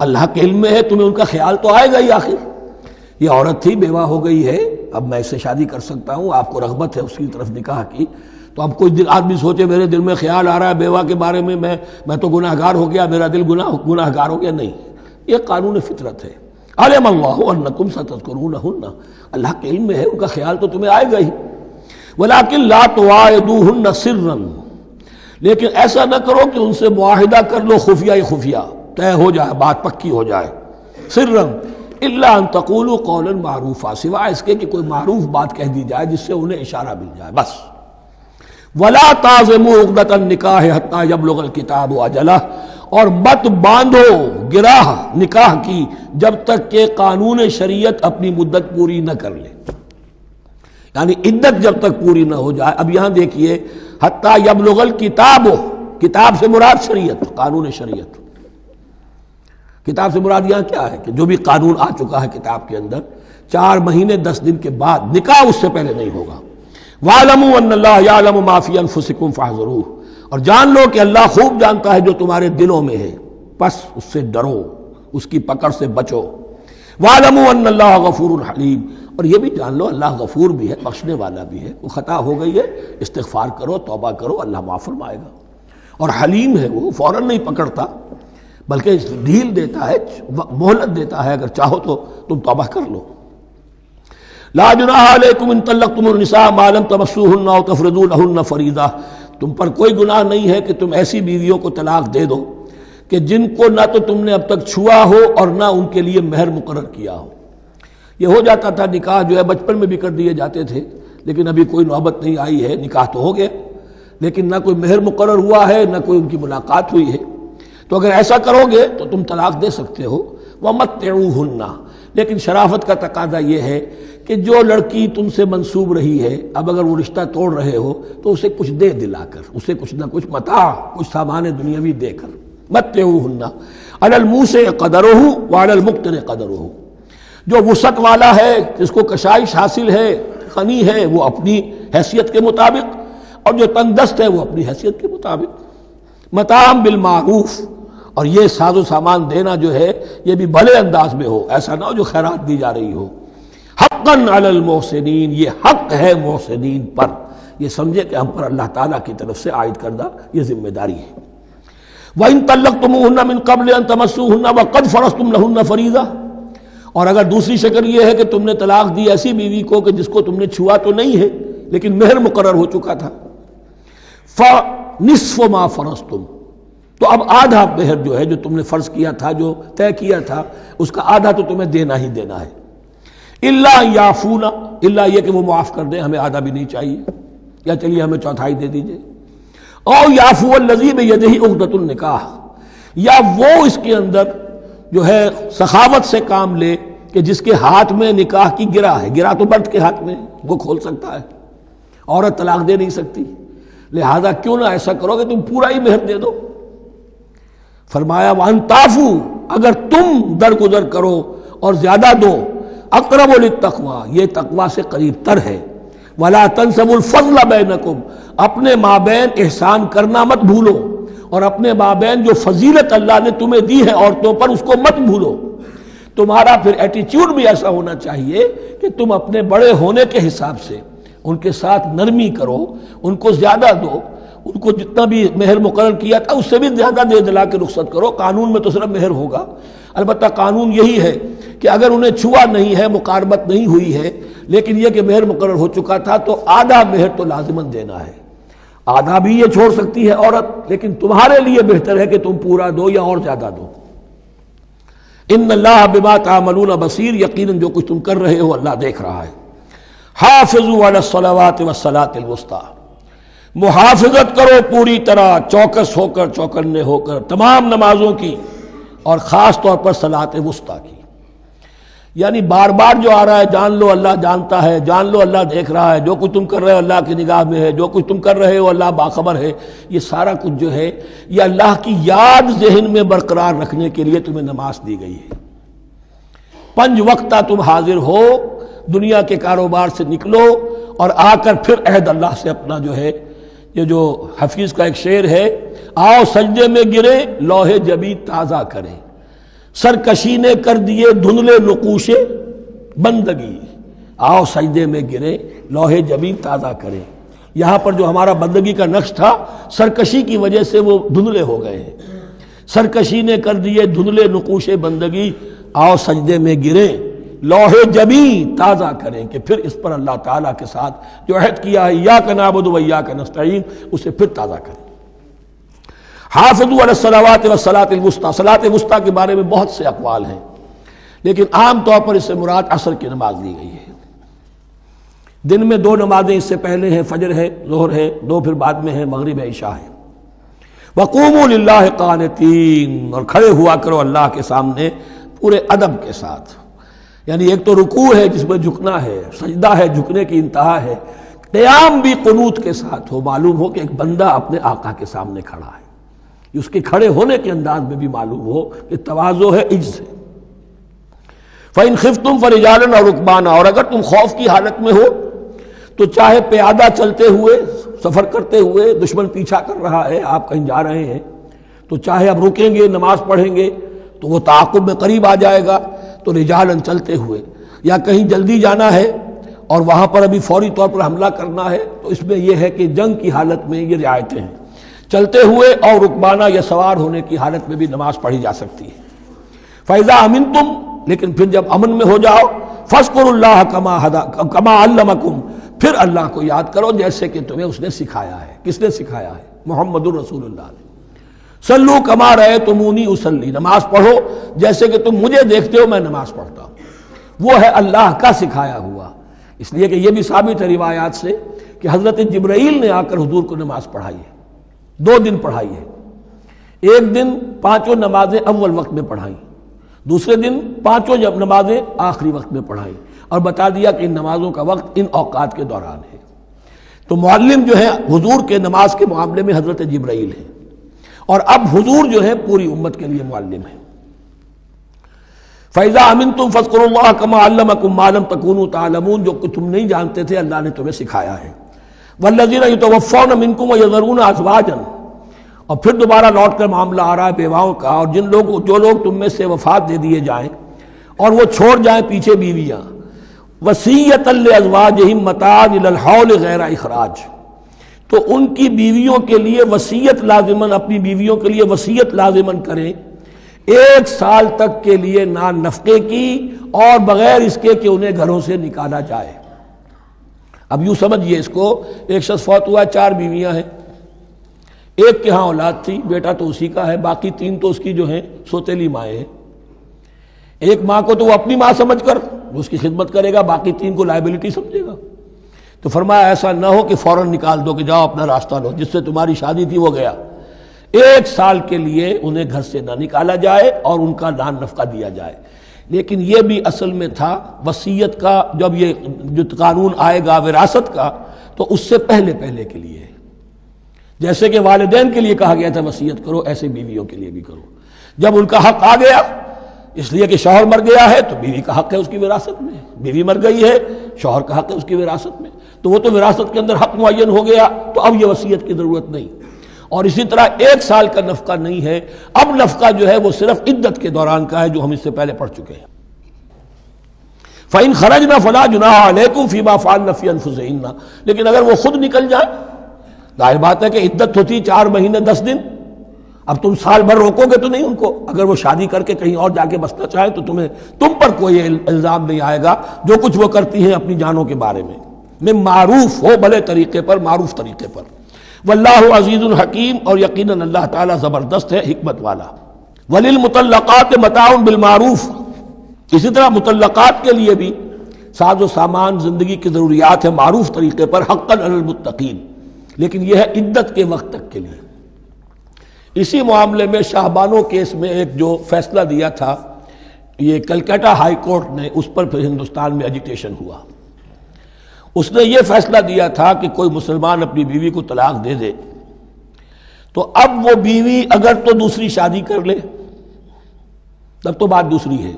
اللہ کے علم میں ہے تمہیں ان کا خیال تو آئے گا ہی. آخر یہ عورت تھی، بیوہ ہو گئی ہے، اب میں اس سے شادی کر سکتا ہوں، آپ کو رغبت ہے اس کی طرف نکاح کی، تو اب کوئی آدمی سوچے میرے دل میں خیال آ رہا ہے بیوہ کے بارے میں، میں تو گناہ گار ہو گیا، میرا دل گناہ گار ہو گیا. نہیں، یہ قانون فطرت ہے. علم اللہ انکم ستذکرونہن، اللہ کے علم میں ہے ان کا خیال تو تمہیں آئے گا ہی. ولکن لا تواعدوہن سرا، لیکن ایسا نہ کرو کہ ان سے معاہدہ کر لو خفیہ، طے ہو جائے، بات پکی ہو جائے. سرا الا ان تقولوا قولا معروفا، سوائے اس کے کہ کوئی معروف بات کہہ دی جائے جس سے انہیں اشارہ مل جائے، بس. ولا تعزموا عقدۃ النکاح حتی یبلغ الکتاب اجلہ، اور مت باندھو گراہ نکاح کی جب تک کہ قانون شریعت اپنی مدت پوری نہ کر لے، یعنی عدت جب تک پوری نہ ہو جائے. اب یہاں دیکھیے حتی یبلغ الکتاب، کتاب سے مراد شریعت، قانون شریعت. کتاب سے مراد یہاں کیا ہے کہ جو بھی قانون آ چکا ہے کتاب کے اندر، 4 مہینے 10 دن کے بعد نکاح اس سے پہلے نہیں ہوگا. وَاعْلَمُوا أَنَّ اللَّهَ يَعْلَمُ مَا فِي أَنفُسِكُمْ فَاحْذَرُوهُ، اور جان لو کہ اللہ خوب جانتا ہے جو تمہارے دلوں میں ہے، پس اس سے ڈرو، اس کی پکڑ سے بچو. وَاعْلَمُوا أَنَّ اللَّهَ غَفُورٌ حَلِيمٌ، اور یہ بھی جان لو اللہ غفور بھی ہے، بخشنے والا بھی ہے. وہ خطا ہو گئی ہے، استغفار کرو، توبہ کرو، اللہ معاف فرمائے گا. اور حلیم ہے، وہ فوراً نہیں پکڑتا بلکہ ڈھیل دیتا ہے، مہلت دیتا ہے، اگر چاہو تو تم توبہ کر لو. لا جناح علیکم ان طلقتم النساء ما لم تمسوهن او تفرضوا لهن فریضہ، تم پر کوئی گناہ نہیں ہے کہ تم ایسی بیویوں کو طلاق دے دو کہ جن کو نہ تو تم نے اب تک چھوا ہو اور نہ ان کے لیے مہر مقرر کیا ہو. یہ ہو جاتا تھا نکاح جو ہے بچپن میں بھی کر دیے جاتے تھے، لیکن ابھی کوئی نوبت نہیں آئی ہے، نکاح تو ہو گیا لیکن نہ کوئی مہر مقرر ہوا ہے، نہ کوئی ان کی ملاقات ہوئی ہے. تو اگر ایسا کرو گے تو تم طلاق دے سکتے ہو. وَمَتِّعُوهُنَّ، لیکن شرافت کا تقاضا یہ ہے کہ جو لڑکی تم سے منسوب رہی ہے، اب اگر وہ رشتہ توڑ رہے ہو تو اسے کچھ دے دلا کر، اسے کچھ نہ کچھ متاع، کچھ سامان دنیاوی دے کر. مَتِّعُوهُنَّ عَلَى الْمُوسِعِ قَدَرُهُ وَعَلَى الْمُقْتِرِ قَدَرُهُ، جو وسعت والا ہے، جس کو کشائش حاصل ہے، غنی ہے، وہ اپنی حیثیت کے مطابق، اور جو تنگ دست ہے وہ اپنی حیثیت کے مطابق. متاع بالمعروف، اور یہ ساز و سامان دینا جو ہے یہ بھی بھلے انداز میں ہو، ایسا نہ ہو جو خیرات دی جا رہی ہو. حقاً علی المحسنین، یہ حق ہے محسنین پر، یہ سمجھے کہ ہم پر اللہ تعالیٰ کی طرف سے عائد کردہ یہ ذمہ داری ہے۔ وَإِن طَلَّقْتُمُوهُنَّ مِن قَبْلِ أَن تَمَسُّوهُنَّ وَقَدْ فَرَضْتُمْ لَهُنَّ فَرِيضَةً، اور اگر دوسری شکل یہ ہے کہ تم نے طلاق دی ایسی بیوی کو کہ جس کو تم نے چھوا تو نہیں ہے لیکن مہر مقرر ہو چکا تھا، فَنِصْفُ مَا فَرَضْتُمْ، تو اب آدھا مہر جو ہے جو تم نے فرض کیا تھا، جو طے کیا تھا، اس کا آدھا تو تمہیں دینا ہی دینا ہے۔ الا یعفون، الا یہ کہ وہ معاف کر دیں، ہمیں آدھا بھی نہیں چاہیے، یا چلیے ہمیں چوتھائی دے دیجئے، او یعفو الذی بیدہ عقدۃ النکاح، یا وہ اس کے اندر جو ہے سخاوت سے کام لے کہ جس کے ہاتھ میں نکاح کی گرہ ہے، گرہ تو مرد کے ہاتھ میں وہ کھول سکتا ہے، عورت طلاق دے نہیں سکتی، لہذا کیوں نہ ایسا کرو کہ تم پورا ہی مہر دے دو۔ فرمایا وَأَن تَعْفُوا، اگر تم درگزر کرو اور زیادہ دو، اقرب للتقویٰ، یہ تقویٰ سے قریب تر ہے، وَلَا تَنْسَبُوا الْفَضْلَ بَيْنَكُمْ، اپنے مابین احسان کرنا مت بھولو، اور اپنے مابین جو فضیلت اللہ نے تمہیں دی ہے عورتوں پر اس کو مت بھولو۔ تمہارا پھر ایٹیچیوڈ بھی ایسا ہونا چاہیے کہ تم اپنے بڑے ہونے کے حساب سے ان کے ساتھ نرمی کرو، ان کو زیادہ دو، ان کو جتنا بھی مہر مقرر کیا تھا اس سے بھی زیادہ دے دلا کے رخصت کرو۔ قانون میں تو صرف مہر ہوگا، البتہ قانون یہی ہے کہ اگر انہیں چھوا نہیں ہے، مقاربت نہیں ہوئی ہے، لیکن یہ کہ مہر مقرر ہو چکا تھا تو آدھا مہر تو لازماً دینا ہے۔ آدھا بھی یہ چھوڑ سکتی ہے عورت، لیکن تمہارے لیے بہتر ہے کہ تم پورا دو یا اور زیادہ دو۔ ان اللہ بما تعملون بصیر، یقیناً جو کچھ تم کر رہے ہو اللہ دیکھ رہا ہے۔ حافظوا علی الصلوات والصلاۃ الوسطی، محافظت کرو پوری طرح، چوکس ہو کر، چوکنے ہو کر تمام نمازوں کی، اور خاص طور پر صلاۃ وسطیٰ کی۔ یعنی بار بار جو آ رہا ہے جان لو اللہ جانتا ہے، جان لو اللہ دیکھ رہا ہے، جو کچھ تم کر رہے ہو اللہ کی نگاہ میں ہے، جو کچھ تم کر رہے ہو اللہ باخبر ہے، یہ سارا کچھ جو ہے یہ اللہ کی یاد ذہن میں برقرار رکھنے کے لیے تمہیں نماز دی گئی ہے۔ 5 وقتہ تم حاضر ہو، دنیا کے کاروبار سے نکلو اور آ کر پھر عہد اللہ سے اپنا جو ہے، یہ جو حفیظ کا ایک شعر ہے، آؤ سجدے میں گرے لوح جبی تازہ کریں، سرکشی نے کر دیے دھندلے نقوش بندگی، آؤ سجدے میں گرے لوح جبی تازہ کریں۔ یہاں پر جو ہمارا بندگی کا نقش تھا سرکشی کی وجہ سے وہ دھندلے ہو گئے ہیں، سرکشی نے کر دیے دھندلے نقوش بندگی، آؤ سجدے میں گرے لوح جبی تازہ کریں، کہ پھر اس پر اللہ تعالیٰ کے ساتھ جو عہد کیا ہے ایاک نعبد و ایاک نستعین اسے پھر تازہ کریں۔ حافظوا علی الصلوات والصلاۃ الوسطی، صلاۃ وسطیٰ کے بارے میں بہت سے اقوال ہیں، لیکن عام طور پر اس سے مراد عصر کی نماز لی گئی ہے۔ دن میں 2 نمازیں اس سے پہلے ہیں، فجر ہے، ظہر ہے، 2 پھر بعد میں ہیں، مغرب ہے، عشاء ہے۔ وقوموا للہ قانتین، اور کھڑے ہوا کرو اللہ کے سامنے پورے ادب کے ساتھ، یعنی ایک تو رکوع ہے جس میں جھکنا ہے، سجدہ ہے جھکنے کی انتہا ہے، قیام بھی قنوت کے ساتھ ہو، معلوم ہو کہ ایک بندہ اپنے آقا کے سامنے کھڑا ہے، اس کے کھڑے ہونے کے انداز میں بھی معلوم ہو کہ تواضع ہے، عجز ہے۔ فَإِنْ خِفْتُمْ فَرِجَالًا أَوْ رُكْبَانًا، اور اگر تم خوف کی حالت میں ہو تو چاہے پیادہ چلتے ہوئے، سفر کرتے ہوئے، دشمن پیچھا کر رہا ہے، آپ کہیں جا رہے ہیں تو چاہے اب رکیں گے نماز پڑھیں گے تو وہ تعاقب میں قریب آ جائے گا، تو رجالن چلتے ہوئے، یا کہیں جلدی جانا ہے اور وہاں پر ابھی فوری طور پر حملہ کرنا ہے تو اس میں یہ ہے کہ جنگ کی حالت میں یہ رعایتیں ہیں، چلتے ہوئے اور رکبانہ یا سوار ہونے کی حالت میں بھی نماز پڑھی جا سکتی ہے۔ فَإِذَا أَمِنْتُمْ، لیکن پھر جب امن میں ہو جاؤ، فَاذْكُرُوا اللَّهَ كَمَا عَلَّمَكُمْ، پھر اللہ کو یاد کرو جیسے کہ تمہیں اس نے سکھایا ہے۔ کس نے سکھایا ہے؟ محمد الرسول اللہ نے۔ صلو کما رأیتمونی اصلی، نماز پڑھو جیسے کہ تم مجھے دیکھتے ہو میں نماز پڑھتا ہوں، وہ ہے اللہ کا سکھایا ہوا۔ اس لیے کہ یہ بھی ثابت ہے روایات سے کہ حضرت جبرائیل نے آ کر حضور کو نماز پڑھائی ہے، 2 دن پڑھائی ہے، ایک دن 5 نمازیں اول وقت میں پڑھائیں، دوسرے دن 5 نمازیں آخری وقت میں پڑھائیں، اور بتا دیا کہ ان نمازوں کا وقت ان اوقات کے دوران ہے۔ تو معلم جو ہے حضور کے نماز کے معاملے میں حضرت جبرائیل ہے، اور اب حضور جو ہے پوری امت کے لیے معلم ہے۔ فَإِذَا أَمِنْتُمْ فَاذْكُرُوا اللَّهَ كَمَا عَلَّمَكُم مَّا لَمْ تَكُونُوا تَعْلَمُونَ، جو کچھ تم نہیں جانتے تھے اللہ نے تمہیں سکھایا ہے۔ وَالَّذِينَ يُتَوَفَّوْنَ مِنكُمْ وَيَذَرُونَ أَزْوَاجًا، اور پھر دوبارہ لوٹ کر معاملہ آ رہا ہے بیواؤں کا، اور جو لوگ تم میں سے وفات دے دیے جائیں اور وہ چھوڑ جائیں پیچھے بیویاں، وصیۃ لازواجہم متاعا الی الحول غیر اخراج، تو ان کی بیویوں کے لیے وصیت لازماً، اپنی بیویوں کے لیے وصیت لازماً کریں 1 سال تک کے لیے نان نفقے کی، اور بغیر اس کے کہ انہیں گھروں سے نکالا جائے۔ اب یوں سمجھیے اس کو، ایک شخص فوت ہوا، 4 بیویاں ہیں، ایک کے ہاں اولاد تھی، بیٹا تو اسی کا ہے، باقی 3 تو اس کی جو ہیں سوتیلی مائیں ہیں۔ ایک ماں کو تو وہ اپنی ماں سمجھ کر اس کی خدمت کرے گا، باقی 3 کو لائبلٹی سمجھے گا۔ تو فرمایا ایسا نہ ہو کہ فوراً نکال دو کہ جاؤ اپنا راستہ لو، جس سے تمہاری شادی تھی وہ گیا۔ 1 سال کے لیے انہیں گھر سے نہ نکالا جائے اور ان کا نان نفقہ دیا جائے۔ لیکن یہ بھی اصل میں تھا وصیت کا، جب یہ جو قانون آئے گا وراثت کا تو اس سے پہلے کے لیے ہے۔ جیسے کہ والدین کے لیے کہا گیا تھا وصیت کرو، ایسے بیویوں کے لیے بھی کرو۔ جب ان کا حق آ گیا، اس لیے کہ شوہر مر گیا ہے تو بیوی کا حق ہے اس کی وراثت میں، بیوی مر گئی ہے شوہر کا حق ہے اس کی وراثت میں، تو وہ تو وراثت کے اندر حق معین ہو گیا، تو اب یہ وصیت کی ضرورت نہیں۔ اور اسی طرح 1 سال کا نفقہ نہیں ہے، اب نفقہ جو ہے وہ صرف عدت کے دوران کا ہے، جو ہم اس سے پہلے پڑھ چکے ہیں۔ فَإِنْ خَرَجْنَا فَلَا جُنَاحَ عَلَيْكُمْ فِي مَا فَعَلْنَ فِي أَنفُسِهِنَّ، لیکن اگر وہ خود نکل جائیں، ظاہر بات ہے کہ عدت ہوتی 4 مہینے 10 دن، اب تم سال بھر روکو گے تو نہیں ان کو، اگر وہ شادی کر کے کہیں اور جا کے بسنا چاہیں تو تم پر کوئی الزام نہیں آئے گا، جو کچھ وہ کرتی ہیں اپنی جانوں کے بارے میں معروف ہو، بھلے طریقے پر، معروف طریقے پر۔ واللہ عزیز الحکیم، اور یقیناً اللہ تعالیٰ زبردست ہے، حکمت والا۔ وللمطلقات متاع بالمعروف، اسی طرح مطلقات کے لیے بھی ساز و سامان زندگی کی ضروریات ہے معروف طریقے پر، حقاً علی المتقین، لیکن یہ ہے عدت کے وقت تک کے لیے۔ اسی معاملے میں شاہ بانو کیس میں ایک جو فیصلہ دیا تھا، یہ کلکتہ ہائی کورٹ نے، اس پر پھر ہندوستان میں ایجیٹیشن ہوا۔ اس نے یہ فیصلہ دیا تھا کہ کوئی مسلمان اپنی بیوی کو طلاق دے دے تو اب وہ بیوی اگر تو دوسری شادی کر لے تب تو بات دوسری ہے،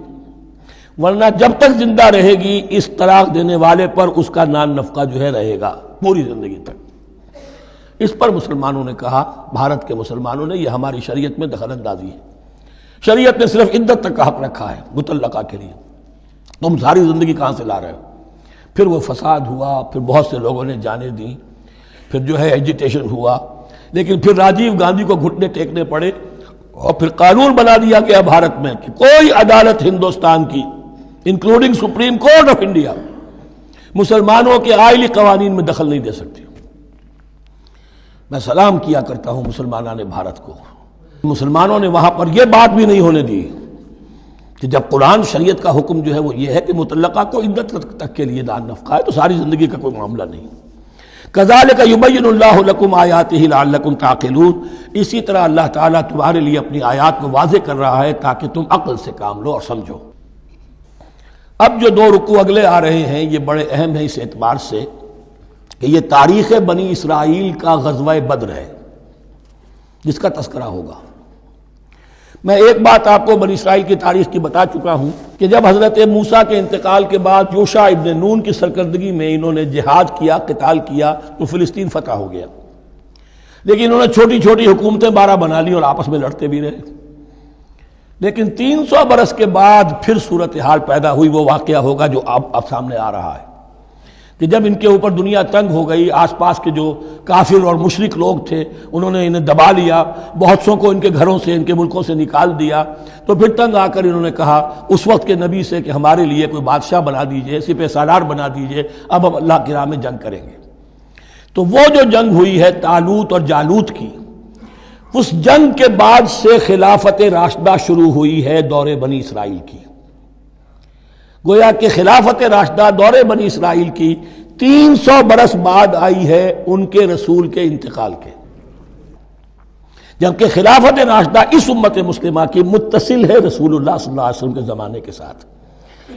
ورنہ جب تک زندہ رہے گی اس طلاق دینے والے پر اس کا نان نفقہ جو ہے رہے گا پوری زندگی تک۔ اس پر مسلمانوں نے کہا، بھارت کے مسلمانوں نے، یہ ہماری شریعت میں دخل اندازی ہے، شریعت نے صرف عدت تک کا حق رکھا ہے مطلقہ کے لیے، تم ساری زندگی کہاں سے لا رہے ہو؟ پھر وہ فساد ہوا، پھر بہت سے لوگوں نے جانیں دیں، پھر جو ہے ایجیٹیشن ہوا، لیکن پھر راجیو گاندھی کو گھٹنے ٹیکنے پڑے، اور پھر قانون بنا دیا گیا بھارت میں کہ کوئی عدالت ہندوستان کی including supreme court of India مسلمانوں کے آئلی قوانین میں دخل نہیں دے سکتی۔ میں سلام کیا کرتا ہوں مسلمانان بھارت کو، مسلمانوں نے وہاں پر یہ بات بھی نہیں ہونے دی کہ جب قرآن شریعت کا حکم جو ہے وہ یہ ہے کہ مطلقہ کو عدت تک کے لیے نان نفقہ ہے تو ساری زندگی کا کوئی معاملہ نہیں۔ کذالک یبین اللہ لکم آیاتہ لعلکم تعقلون، اسی طرح اللہ تعالیٰ تمہارے لیے اپنی آیات کو واضح کر رہا ہے تاکہ تم عقل سے کام لو اور سمجھو۔ اب جو 2 رکوع اگلے آ رہے ہیں یہ بڑے اہم ہیں اس اعتبار سے کہ یہ تاریخ بنی اسرائیل کا غزوہ بدر ہے جس کا تذکرہ ہوگا۔ میں ایک بات آپ کو بنی اسرائیل کی تاریخ کی بتا چکا ہوں کہ جب حضرت موسیٰ کے انتقال کے بعد یوشع ابن نون کی سرکردگی میں انہوں نے جہاد کیا، قتال کیا تو فلسطین فتح ہو گیا، لیکن انہوں نے چھوٹی چھوٹی حکومتیں 12 بنا لی اور آپس میں لڑتے بھی رہے۔ لیکن 300 برس کے بعد پھر صورتحال پیدا ہوئی، وہ واقعہ ہوگا جو اب سامنے آ رہا ہے کہ جب ان کے اوپر دنیا تنگ ہو گئی، آس پاس کے جو کافر اور مشرک لوگ تھے انہوں نے انہیں دبا لیا، بہت سو کو ان کے گھروں سے، ان کے ملکوں سے نکال دیا، تو پھر تنگ آ کر انہوں نے کہا اس وقت کے نبی سے کہ ہمارے لیے کوئی بادشاہ بنا دیجئے، سپہ سالار بنا دیجئے، اب ہم اللہ کی راہ میں جنگ کریں گے۔ تو وہ جو جنگ ہوئی ہے طالوت اور جالوت کی، اس جنگ کے بعد سے خلافت راشدہ شروع ہوئی ہے دور بنی اسرائیل کی۔ گویا کہ خلافت راشدہ دور بنی اسرائیل کی 300 برس بعد آئی ہے ان کے رسول کے انتقال کے، جبکہ خلافت راشدہ اس امت مسلمہ کی متصل ہے رسول اللہ صلی اللہ علیہ وسلم کے زمانے کے ساتھ،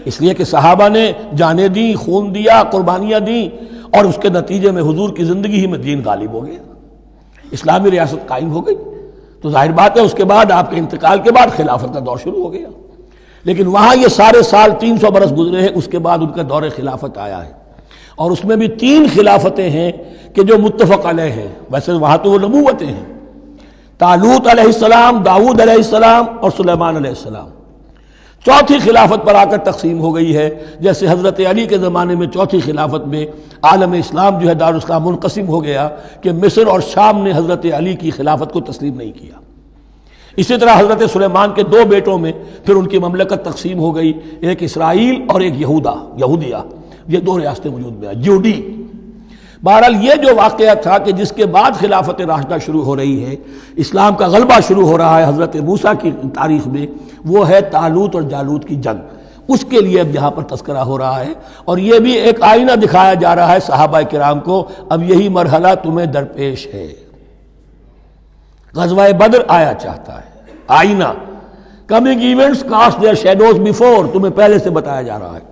اس لیے کہ صحابہ نے جانیں دیں، خون دیا، قربانیاں دیں، اور اس کے نتیجے میں حضور کی زندگی ہی میں دین غالب ہو گیا، اسلامی ریاست قائم ہو گئی۔ تو ظاہر بات ہے اس کے بعد آپ کے انتقال کے بعد خلافت کا دور شروع ہو گیا، لیکن وہاں یہ سارے سال 300 برس گزرے ہیں، اس کے بعد ان کا دور خلافت آیا ہے، اور اس میں بھی 3 خلافتیں ہیں کہ جو متفق علیہ ہیں، ویسے وہاں تو وہ نبوتیں ہیں، طالوت علیہ السلام، داؤد علیہ السلام اور سلیمان علیہ السلام۔ چوتھی خلافت پر آ کر تقسیم ہو گئی ہے، جیسے حضرت علی کے زمانے میں چوتھی خلافت میں عالم اسلام جو ہے دارالاسلام منقسم ہو گیا کہ مصر اور شام نے حضرت علی کی خلافت کو تسلیم نہیں کیا۔ اسی طرح حضرت سلیمان کے دو بیٹوں میں پھر ان کی مملکت تقسیم ہو گئی، ایک اسرائیل اور ایک یہودیہ، یہ دو ریاستیں وجود میں آئی، جوڈی۔ بہرحال یہ جو واقعہ تھا کہ جس کے بعد خلافت راشدہ شروع ہو رہی ہے، اسلام کا غلبہ شروع ہو رہا ہے حضرت موسیٰ کی تاریخ میں، وہ ہے طالوت اور جالوت کی جنگ۔ اس کے لیے اب یہاں پر تذکرہ ہو رہا ہے، اور یہ بھی ایک آئینہ دکھایا جا رہا ہے صحابہ کرام کو، اب یہی مرحلہ تمہیں درپیش ہے۔ غزوہ بدر آیا چاہتا ہے، آئینہ، coming events cast their shadows before, تمہیں پہلے سے بتایا جا رہا ہے۔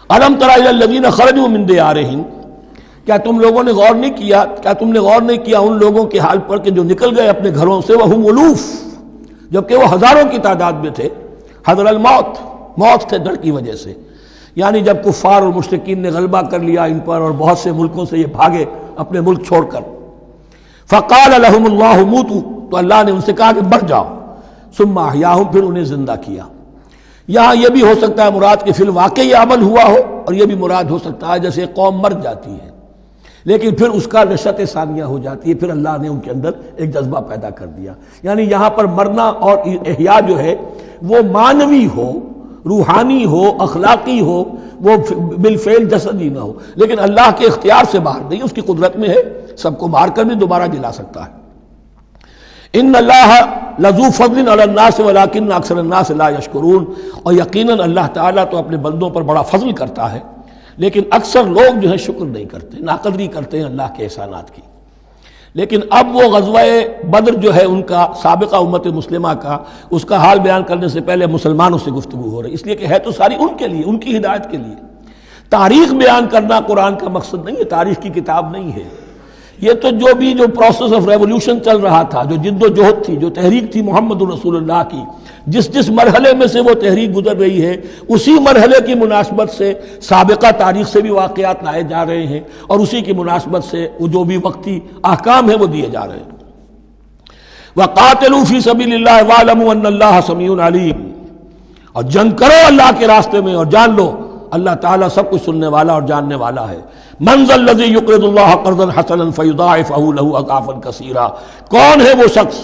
الم تر الی الذین خرجوا من دیارہم، کیا تم لوگوں نے غور نہیں کیا، کیا تم نے غور نہیں کیا ان لوگوں کے حال پر کہ جو نکل گئے اپنے گھروں سے، وہم الوف، جبکہ وہ ہزاروں کی تعداد میں تھے، حذر الموت، موت سے ڈر کی وجہ سے، یعنی جب کفار اور مشرکین نے غلبہ کر لیا ان پر اور بہت سے ملکوں سے یہ بھاگے اپنے ملک چھوڑ کر، فقال لهم اللہ موتوا، تو اللہ نے ان سے کہا کہ مر جاؤ، ثم احیاہم، پھر انہیں زندہ کیا۔ یہاں یہ بھی ہو سکتا ہے مراد کہ فی الواقع یہ عمل ہوا ہو، اور یہ بھی مراد ہو سکتا ہے جیسے قوم مر جاتی ہے لیکن پھر اس کا نشأت ثانیہ ہو جاتی ہے، پھر اللہ نے ان کے اندر ایک جذبہ پیدا کر دیا۔ یعنی یہاں پر مرنا اور احیاء جو ہے وہ معنوی ہو، روحانی ہو، اخلاقی ہو، وہ بالفعل جسدی نہ ہو، لیکن اللہ کے اختیار سے باہر نہیں، اس کی قدرت میں ہے، سب کو مار کر بھی دوبارہ جلا سکتا ہے۔ ان اللہ لذو فضل علی الناس ولکن اکثر الناس لا یشکرون، اور یقیناً اللہ تعالیٰ تو اپنے بندوں پر بڑا فضل کرتا ہے، لیکن اکثر لوگ جو ہے شکر نہیں کرتے، ناقدری کرتے ہیں اللہ کے احسانات کی۔ لیکن اب وہ غزوہ بدر جو ہے ان کا سابقہ امت مسلمہ کا، اس کا حال بیان کرنے سے پہلے مسلمانوں سے گفتگو ہو رہی، اس لیے کہ ہے تو ساری ان کے لیے، ان کی ہدایت کے لیے۔ تاریخ بیان کرنا قرآن کا مقصد نہیں ہے، تاریخ کی کتاب نہیں ہے یہ، تو جو پروسیس آف ریولوشن چل رہا تھا، جو جد و جہد تھی، جو تحریک تھی محمد رسول اللہ کی، جس مرحلے میں سے وہ تحریک گزر رہی ہے، اسی مرحلے کی مناسبت سے سابقہ تاریخ سے بھی واقعات لائے جا رہے ہیں، اور اسی کی مناسبت سے وہ جو بھی وقتی احکام ہیں وہ دیے جا رہے ہیں۔ وَقَاتِلُوا فِي سَبِيلِ اللَّهِ وَاعْلَمُوا أَنَّ اللَّهَ سَمِيعٌ عَلِيمٌ، اور جنگ کرو اللہ کے راستے میں، اور جان لو اللہ تعالیٰ سب کچھ سننے والا اور جاننے والا ہے۔ مَنْ ذَا الَّذِي يُقْرِضُ اللَّهَ قَرْضًا حَسَنًا فَيُضَاعِفَهُ لَهُ أَضْعَافًا كَثِيرًا، کون ہے وہ شخص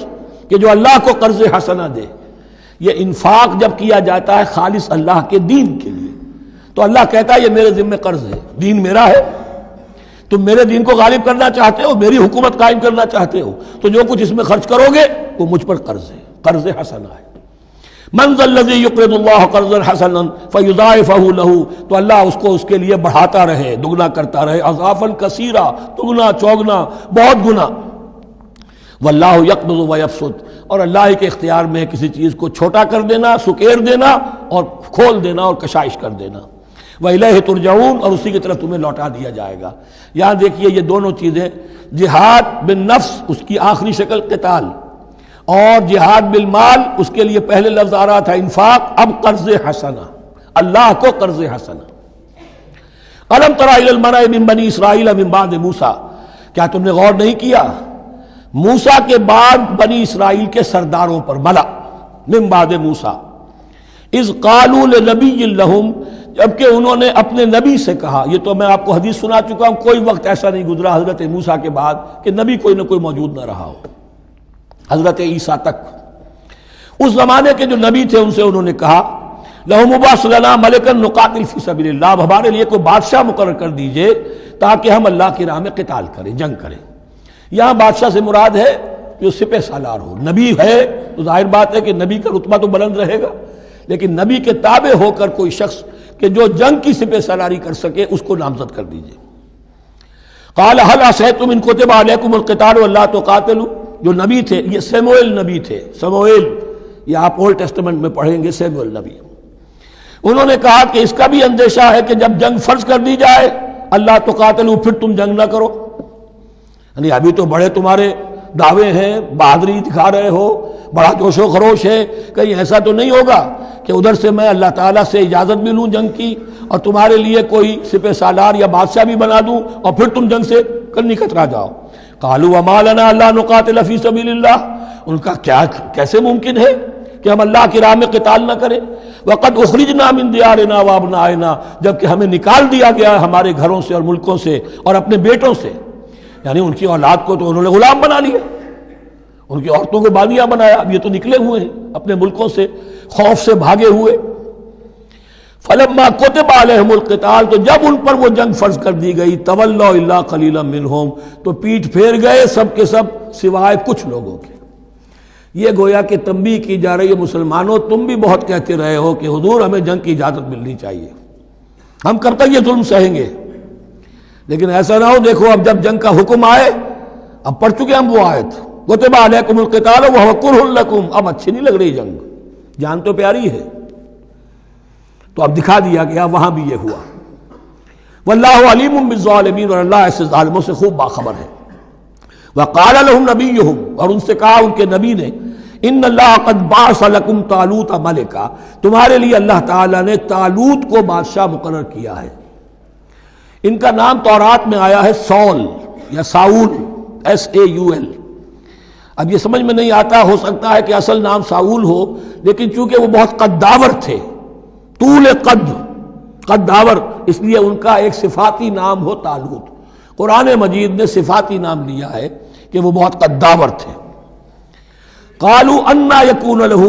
کہ جو اللہ کو قرض حسنہ دے؟ یہ انفاق جب کیا جاتا ہے خالص اللہ کے دین کے لیے، تو اللہ کہتا ہے یہ میرے ذمہ قرض ہے، دین میرا ہے، تم میرے دین کو غالب کرنا چاہتے ہو، میری حکومت قائم کرنا چاہتے ہو، تو جو کچھ اس میں خرچ کرو گے وہ مجھ پر قرض ہے، قرض حسنہ ہے۔ من ذا الذی یقرض اللہ قرضا حسنا فیضاعفہ لہ، تو اللہ اس کو اس کے لیے بڑھاتا رہے، دگنا کرتا رہے، اضعافا کثیرا، دگنا چوگنا، بہت گنا۔ واللہ یقبض ویبسط، اور اللہ ہی کے اختیار میں ہے کسی چیز کو چھوٹا کر دینا، سکیر دینا، اور کھول دینا اور کشائش کر دینا۔ وَإِلَيْهِ تُرْجَعُونَ، اور اسی کی طرف تمہیں لوٹا دیا جائے گا۔ یہاں دیکھیے یہ دونوں چیزیں، جہاد بالنفس اس کی آخری شکل قتال، اور جہاد بالمال اس کے لیے پہلے لفظ آ رہا تھا انفاق، اب قرض حسنہ، اللہ کو قرض حسنہ۔ الم تر الی الملأ من بنی اسرائیل من بعد موسیٰ، کیا تم نے غور نہیں کیا موسیٰ کے بعد بنی اسرائیل کے سرداروں پر، ملا من بعد موسیٰ، اذ قالوا لنبی لہم، جبکہ انہوں نے اپنے نبی سے کہا، یہ تو میں آپ کو حدیث سنا چکا ہوں، کوئی وقت ایسا نہیں گزرا حضرت موسیٰ کے بعد کہ نبی کوئی نہ کوئی موجود نہ رہا ہو، حضرت عیسیٰ تک۔ اس زمانے کے جو نبی تھے ان سے انہوں نے کہا لَهُمْ ابْعَثْ لَنَا مَلِكًا نُقَاتِلْ فِي سَبِيلِ اللَّهِ، اب ہمارے لیے کوئی بادشاہ مقرر کر دیجئے تاکہ ہم اللہ کی راہ میں قتال کریں، جنگ کریں۔ یہاں بادشاہ سے مراد ہے جو سپہ سالار ہو، نبی ہے تو ظاہر بات ہے کہ نبی کا رتبہ تو بلند رہے گا، لیکن نبی کے تابع ہو کر کوئی شخص کہ جو جنگ کی سپہ سالاری کر سکے اس کو نامزد کر دیجئے۔ قال هل عصیتم ان کتب علیکم القتال الا تقاتلوا، جو نبی تھے یہ سیموئیل نبی تھے، سموئیل، یہ آپ اولڈ ٹیسٹمنٹ میں پڑھیں گے سیموئیل نبی، انہوں نے کہا کہ اس کا بھی اندیشہ ہے کہ جب جنگ فرض کر دی جائے اللہ تقاتلوا، پھر تم جنگ نہ کرو، یعنی ابھی تو بڑے تمہارے دعوے ہیں، بہادری دکھا رہے ہو، بڑا جوش و خروش ہے، کہیں ایسا تو نہیں ہوگا کہ ادھر سے میں اللہ تعالیٰ سے اجازت بھی لوں جنگ کی اور تمہارے لیے کوئی سپہ سالار یا بادشاہ بھی بنا دوں اور پھر تم جنگ سے کرنی کترا جاؤ۔ قالوا وما لنا الا نقاتل فی سبیل اللہ، ان کا کیسے ممکن ہے کہ ہم اللہ کی راہ میں قتال نہ کریں؟ وقد اخرجنا من دیارنا وابنائنا، جبکہ ہمیں نکال دیا گیا ہمارے گھروں سے اور ملکوں سے اور اپنے بیٹوں سے، یعنی ان کی اولاد کو تو انہوں نے غلام بنا لیا، ان کی عورتوں کو بانیاں بنایا، اب یہ تو نکلے ہوئے ہیں اپنے ملکوں سے خوف سے بھاگے ہوئے۔ فلما كتب عليهم القتال، تو جب ان پر وہ جنگ فرض کر دی گئی، تولوا الا قليلا منهم، تو پیٹھ پھیر گئے سب کے سب سوائے کچھ لوگوں کے۔ یہ گویا کہ تنبیہ کی جا رہی ہے، مسلمانوں تم بھی بہت کہتے رہے ہو کہ حضور ہمیں جنگ کی اجازت ملنی چاہیے، ہم کب تک یہ ظلم سہیں گے، لیکن ایسا نہ ہو دیکھو اب جب جنگ کا حکم آئے، اب پڑھ چکے ہم وہ آیت كتب عليكم القتال وهو كره لكم، اب اچھی نہیں لگ رہی جنگ، جان تو پیاری ہے، تو اب دکھا دیا گیا وہاں بھی یہ ہوا۔ واللہ علیم بالظالمین، اور اللہ ایسے ظالموں سے خوب باخبر ہے۔ وقال لهم نبیہم، اور ان سے کہا ان کے نبی نے، ان اللہ قد بعث لکم طالوت ملکا، تمہارے لیے اللہ تعالیٰ نے طالوت کو بادشاہ مقرر کیا ہے۔ ان کا نام تورات میں آیا ہے سول یا ساؤل، SAUL۔ اب یہ سمجھ میں نہیں آتا، ہو سکتا ہے کہ اصل نام ساؤل ہو، لیکن چونکہ وہ بہت قداور تھے، طول قداور، اس لیے ان کا ایک صفاتی نام ہو طالوت۔ قرآن مجید نے صفاتی نام لیا ہے کہ وہ بہت قداور تھے۔ قالوا انا یکون له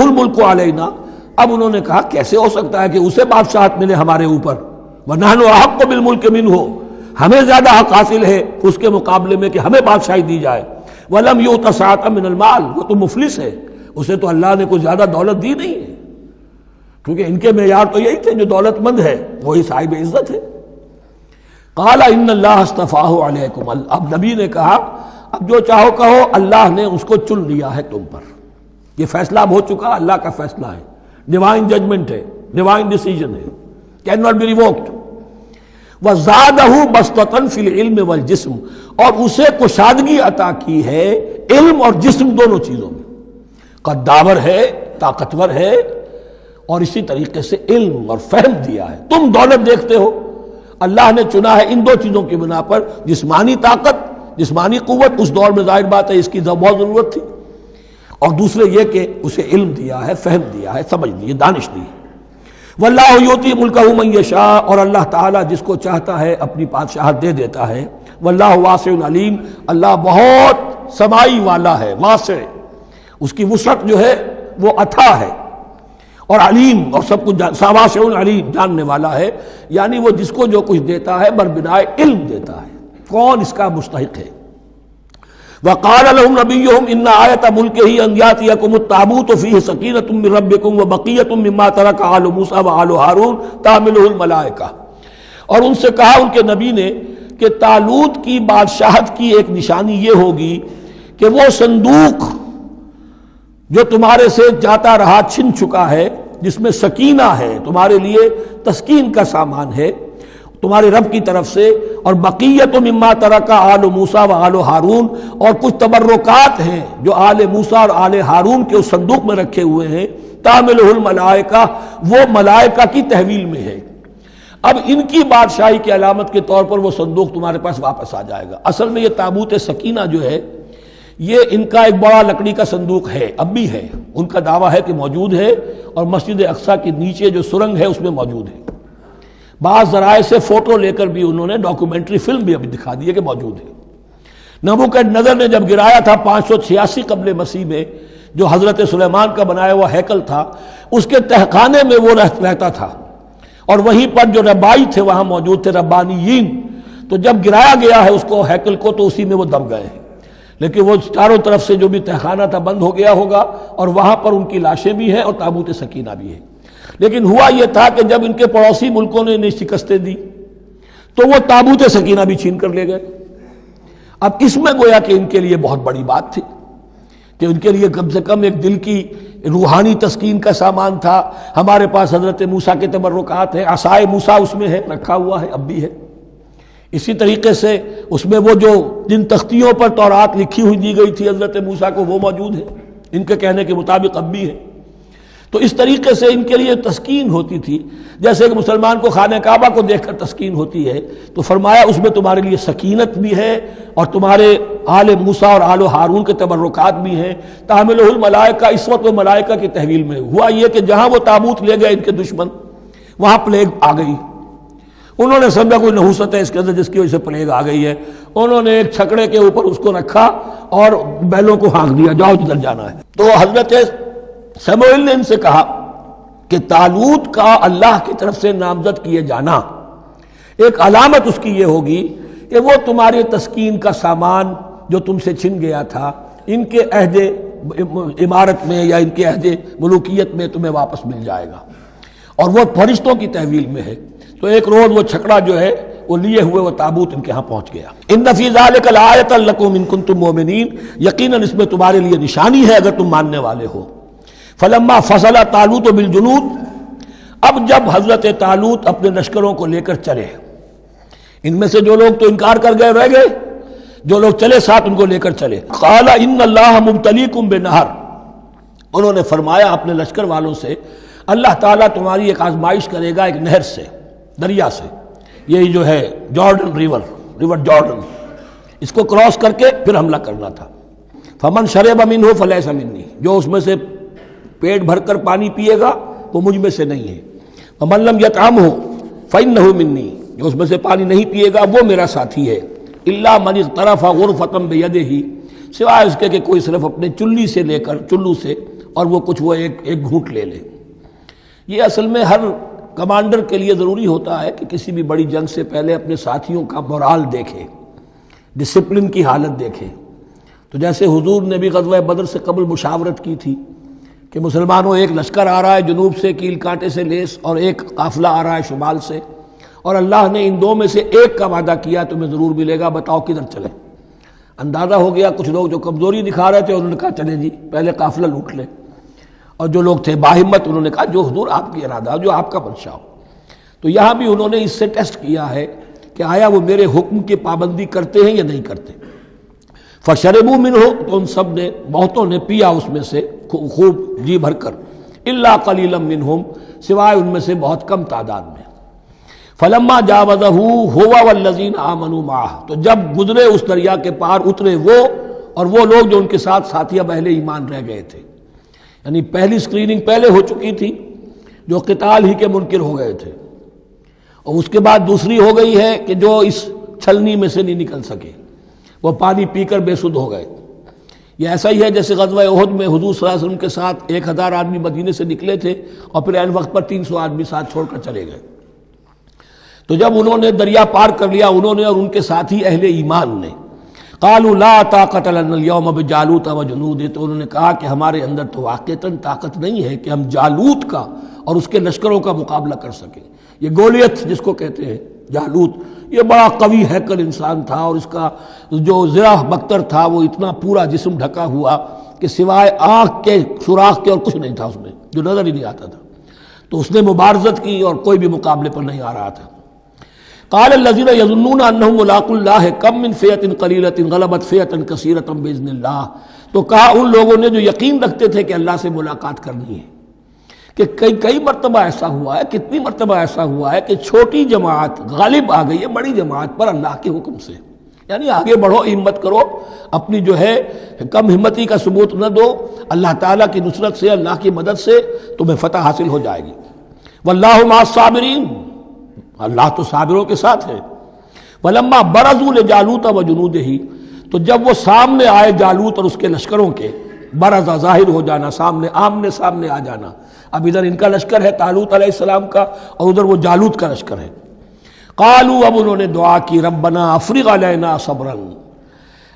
الملک علینا، اب انہوں نے کہا کیسے ہو سکتا ہے کہ اسے بادشاہت ملے ہمارے اوپر، ونحن احق بالملک منہ، ہمیں زیادہ حق حاصل ہے اس کے مقابلے میں کہ ہمیں بادشاہی دی جائے۔ ولم یؤت سعۃ من المال، وہ تو مفلس ہے، اسے تو اللہ نے کوئی زیادہ دولت دی نہیں ہے، کیونکہ ان کے معیار تو یہی تھے، جو دولت مند ہے وہی صاحب عزت ہے۔ قال ان اللہ اصطفاہ علیکم، اب نبی نے کہا اب جو چاہو کہو، اللہ نے اس کو چن لیا ہے تم پر، یہ فیصلہ اب ہو چکا، اللہ کا فیصلہ ہے، ڈیوائن ججمنٹ ہے، ڈیوائن ڈیسیجن ہے، کین ناٹ بی ریووکڈ۔ وزادہ بسطۃ فی العلم والجسم، اور اسے کشادگی عطا کی ہے علم اور جسم دونوں چیزوں میں، قداور ہے، طاقتور ہے، اور اسی طریقے سے علم اور فہم دیا ہے۔ تم دولت دیکھتے ہو، اللہ نے چنا ہے ان دو چیزوں کی بنا پر، جسمانی طاقت، جسمانی قوت، اس دور میں ظاہر بات ہے اس کی بہت ضرورت تھی، اور دوسرے یہ کہ اسے علم دیا ہے، فہم دیا ہے، سمجھ دی ہے، دانش دی ہے۔ واللہ یؤتی ملکہ من یشاء، اور اللہ تعالیٰ جس کو چاہتا ہے اپنی بادشاہت دے دیتا ہے۔ واللہ واسع علیم، اللہ بہت سمائی والا ہے، واسع، اس کی وسعت جو ہے وہ اتھا ہے، اور علیم، اور سب کچھ واسع علیم، جاننے والا ہے، یعنی وہ جس کو جو کچھ دیتا ہے بربنائے علم دیتا ہے، کون اس کا مستحق ہے۔ وقال لهم نبيهم ان آیۃ ملکہ ان یاتیکم التابوت فیہ سکینۃ من ربکم وبقیۃ مما ترک آل موسیٰ وآل ہارون تحملہ الملائکہ، اور ان سے کہا ان کے نبی نے کہ طالوت کی بادشاہت کی ایک نشانی یہ ہوگی کہ وہ صندوق جو تمہارے سے جاتا رہا چھن چکا ہے، جس میں سکینہ ہے، تمہارے لیے تسکین کا سامان ہے تمہارے رب کی طرف سے، اور بقیت مما ترک آل موسیٰ و آل ہارون، اور کچھ تبرکات ہیں جو آل موسیٰ اور آل ہارون کے اس صندوق میں رکھے ہوئے ہیں، تحملہ الملائکہ، وہ ملائکہ کی تحویل میں ہے۔ اب ان کی بادشاہی کی علامت کے طور پر وہ صندوق تمہارے پاس واپس آ جائے گا۔ اصل میں یہ تابوت سکینہ جو ہے یہ ان کا ایک بڑا لکڑی کا صندوق ہے، اب بھی ہے، ان کا دعویٰ ہے کہ موجود ہے، اور مسجد اقصیٰ کے نیچے جو سرنگ ہے اس میں موجود ہے۔ بعض ذرائع سے فوٹو لے کر بھی انہوں نے ڈاکومنٹری فلم بھی ابھی دکھا دی ہے کہ موجود ہے۔ نبوکدنضر نے جب گرایا تھا 586 قبل مسیح میں، جو حضرت سلیمان کا بنایا ہوا ہیکل تھا، اس کے تہخانے میں وہ رہتا تھا، اور وہیں پر جو ربائی تھے وہاں موجود تھے، ربانیین، تو جب گرایا گیا ہے اس کو، ہیکل کو، تو اسی میں وہ دب گئے ہیں، لیکن وہ چاروں طرف سے جو بھی تہخانہ تھا بند ہو گیا ہوگا، اور وہاں پر ان کی لاشیں بھی ہیں اور تابوت سکینہ بھی ہے۔ لیکن ہوا یہ تھا کہ جب ان کے پڑوسی ملکوں نے انہیں شکستیں دی تو وہ تابوت سکینہ بھی چھین کر لے گئے۔ اب اس میں گویا کہ ان کے لیے بہت بڑی بات تھی کہ ان کے لیے کم سے کم ایک دل کی روحانی تسکین کا سامان تھا۔ ہمارے پاس حضرت موسیٰ کے تبرکات ہیں، عصائے موسیٰ اس میں ہے، رکھا ہوا ہے، اب بھی ہے۔ اسی طریقے سے اس میں وہ جو جن تختیوں پر تورات لکھی ہوئی دی گئی تھی حضرت موسیٰ کو، وہ موجود ہے، ان کے کہنے کے مطابق اب بھی ہے۔ تو اس طریقے سے ان کے لیے تسکین ہوتی تھی، جیسے کہ مسلمان کو خانہ کعبہ کو دیکھ کر تسکین ہوتی ہے، تو فرمایا اس میں تمہارے لیے سکینت بھی ہے، اور تمہارے آل موسیٰ اور آل ہارون کے تبرکات بھی ہیں. تحملہ الملائکہ اس وقت وہ ملائکہ کی تحویل میں ہوا یہ کہ جہاں وہ تابوت لے گئے ان کے دشمن وہاں پلیگ آ گئی. انہوں نے سمجھا کوئی نحوست ہے اس کے اندر جس کی وجہ سے پلیگ آ گئی ہے. انہوں نے ایک چھکڑے کے اوپر اس کو رکھا اور بیلوں کو ہانک دیا جاؤ جدھر جانا ہے. تو حضرت سموئیل نے ان سے کہا کہ طالوت کا اللہ کی طرف سے نامزد کیے جانا ایک علامت اس کی یہ ہوگی کہ وہ تمہاری تسکین کا سامان جو تم سے چھن گیا تھا ان کے عہد عمارت میں یا ان کے عہد ملوکیت میں تمہیں واپس مل جائے گا، اور وہ فرشتوں کی تحویل میں ہے. تو ایک روز وہ چھکڑا جو ہے وہ لیے ہوئے وہ تابوت ان کے ہاں پہنچ گیا. ان فی ذلک لآیۃ لکم ان کنتم مؤمنین، یقیناً اس میں تمہارے لیے نشانی ہے اگر تم ماننے والے ہو. فلما فصل طالوت بالجنود، اب جب حضرت طالوت اپنے لشکروں کو لے کر چلے، ان میں سے جو لوگ تو انکار کر گئے رہ گئے، جو لوگ چلے ساتھ ان کو لے کر چلے. قال ان اللہ مبتلیکم بنہر، انہوں نے فرمایا اپنے لشکر والوں سے اللہ تعالیٰ تمہاری ایک آزمائش کرے گا ایک نہر سے، دریا سے. یہی جو ہے جارڈن ریور جارڈن، اس کو کراس کر کے پھر حملہ کرنا تھا. فمن شرب منہ فلیس منی، جو اس میں سے پیٹ بھر کر پانی پیے گا وہ مجھ میں سے نہیں ہے. ومن لم یطعمہ فإنہ منی، جو اس میں سے پانی نہیں پیے گا وہ میرا ساتھی ہے. الا من اغترف غرفۃ بیدہ، سوائے اس کے کہ کوئی صرف اپنے چلو سے اور وہ کچھ وہ ایک گھونٹ لے لے. یہ اصل میں ہر کمانڈر کے لیے ضروری ہوتا ہے کہ کسی بھی بڑی جنگ سے پہلے اپنے ساتھیوں کا مورال دیکھے، ڈسپلن کی حالت دیکھے. تو جیسے حضور نے بھی غزوہ بدر سے قبل مشاورت کی تھی کہ مسلمانوں ایک لشکر آ رہا ہے جنوب سے کیل کانٹے سے لیس، اور ایک قافلہ آ رہا ہے شمال سے، اور اللہ نے ان دو میں سے ایک کا وعدہ کیا تمہیں ضرور ملے گا، بتاؤ کدھر چلیں. اندازہ ہو گیا کچھ لوگ جو کمزوری دکھا رہے تھے انہوں نے کہا چلیں جی پہلے قافلہ لوٹ لیں، اور جو لوگ تھے باہمت انہوں نے کہا جو حضور آپ کی ارادہ جو آپ کا منشا ہو. تو یہاں بھی انہوں نے اس سے ٹیسٹ کیا ہے کہ آیا وہ میرے حکم کی پابندی کرتے ہیں یا نہیں کرتے. فشربوا منہ، تو ان سب نے بہتوں نے پیا اس میں سے خوب جی بھر کر. الا قلیلا منہم، سوائے ان میں سے بہت کم تعداد میں. فلما جاوزہ ہوا والذین آمنوا معہ، تو جب گزرے اس دریا کے پار اترے وہ اور وہ لوگ جو ان کے ساتھ ساتھیہ اہل ایمان رہ گئے تھے. یعنی پہلی سکریننگ پہلے ہو چکی تھی جو قتال ہی کے منکر ہو گئے تھے، اور اس کے بعد دوسری ہو گئی ہے کہ جو اس چھلنی میں سے نہیں نکل سکے، وہ پانی پی کر بے سدھ ہو گئے. یہ ایسا ہی ہے جیسے غزوہ احد میں حضور صلی اللہ علیہ وسلم کے ساتھ 1000 آدمی مدینے سے نکلے تھے اور پھر عین وقت پر 300 آدمی ساتھ چھوڑ کر چلے گئے. تو جب انہوں نے دریا پار کر لیا انہوں نے اور ان کے ساتھی اہل ایمان نے، قالوا لا طاقت لنا اليوم بجالوت وجنودہ، تو انہوں نے کہا کہ ہمارے اندر تو واقعتاً طاقت نہیں ہے کہ ہم جالوت کا اور اس کے لشکروں کا مقابلہ کر سکیں. یہ گولیت جس کو کہتے ہیں جالوت، یہ بڑا قوی ہیکل انسان تھا، اور اس کا جو زرہ بختر تھا وہ اتنا پورا جسم ڈھکا ہوا کہ سوائے آنکھ کے سوراخ کے اور کچھ نہیں تھا اس میں، جو نظر ہی نہیں آتا تھا. تو اس نے مبارزت کی اور کوئی بھی مقابلے پر نہیں آ رہا تھا. قال الذين يظنون انهم ملاقو الله كم من فئة قليلة غلبت فئة كثيرة باذن الله، تو کہا ان لوگوں نے جو یقین رکھتے تھے کہ اللہ سے ملاقات کرنی ہے کہ کئی مرتبہ ایسا ہوا ہے، کتنی مرتبہ ایسا ہوا ہے کہ چھوٹی جماعت غالب آ گئی ہے بڑی جماعت پر اللہ کے حکم سے. یعنی آگے بڑھو، ہمت کرو، اپنی جو ہے کم ہمتی کا ثبوت نہ دو، اللہ تعالیٰ کی نصرت سے اللہ کی مدد سے تمہیں فتح حاصل ہو جائے گی. واللہ مع الصابرین، اللہ تو صابروں کے ساتھ ہے. ولما برزوا لجالوت وجنودہ، تو جب وہ سامنے آئے جالوت اور اس کے لشکروں کے، برزا ظاہر ہو جانا، سامنے آمنے سامنے آ جانا. اب ادھر ان کا لشکر ہے طالوت علیہ السلام کا اور ادھر وہ جالوت کا لشکر ہے. قالوا، اب انہوں نے دعا کی، ربنا افرغ علینا صبرا،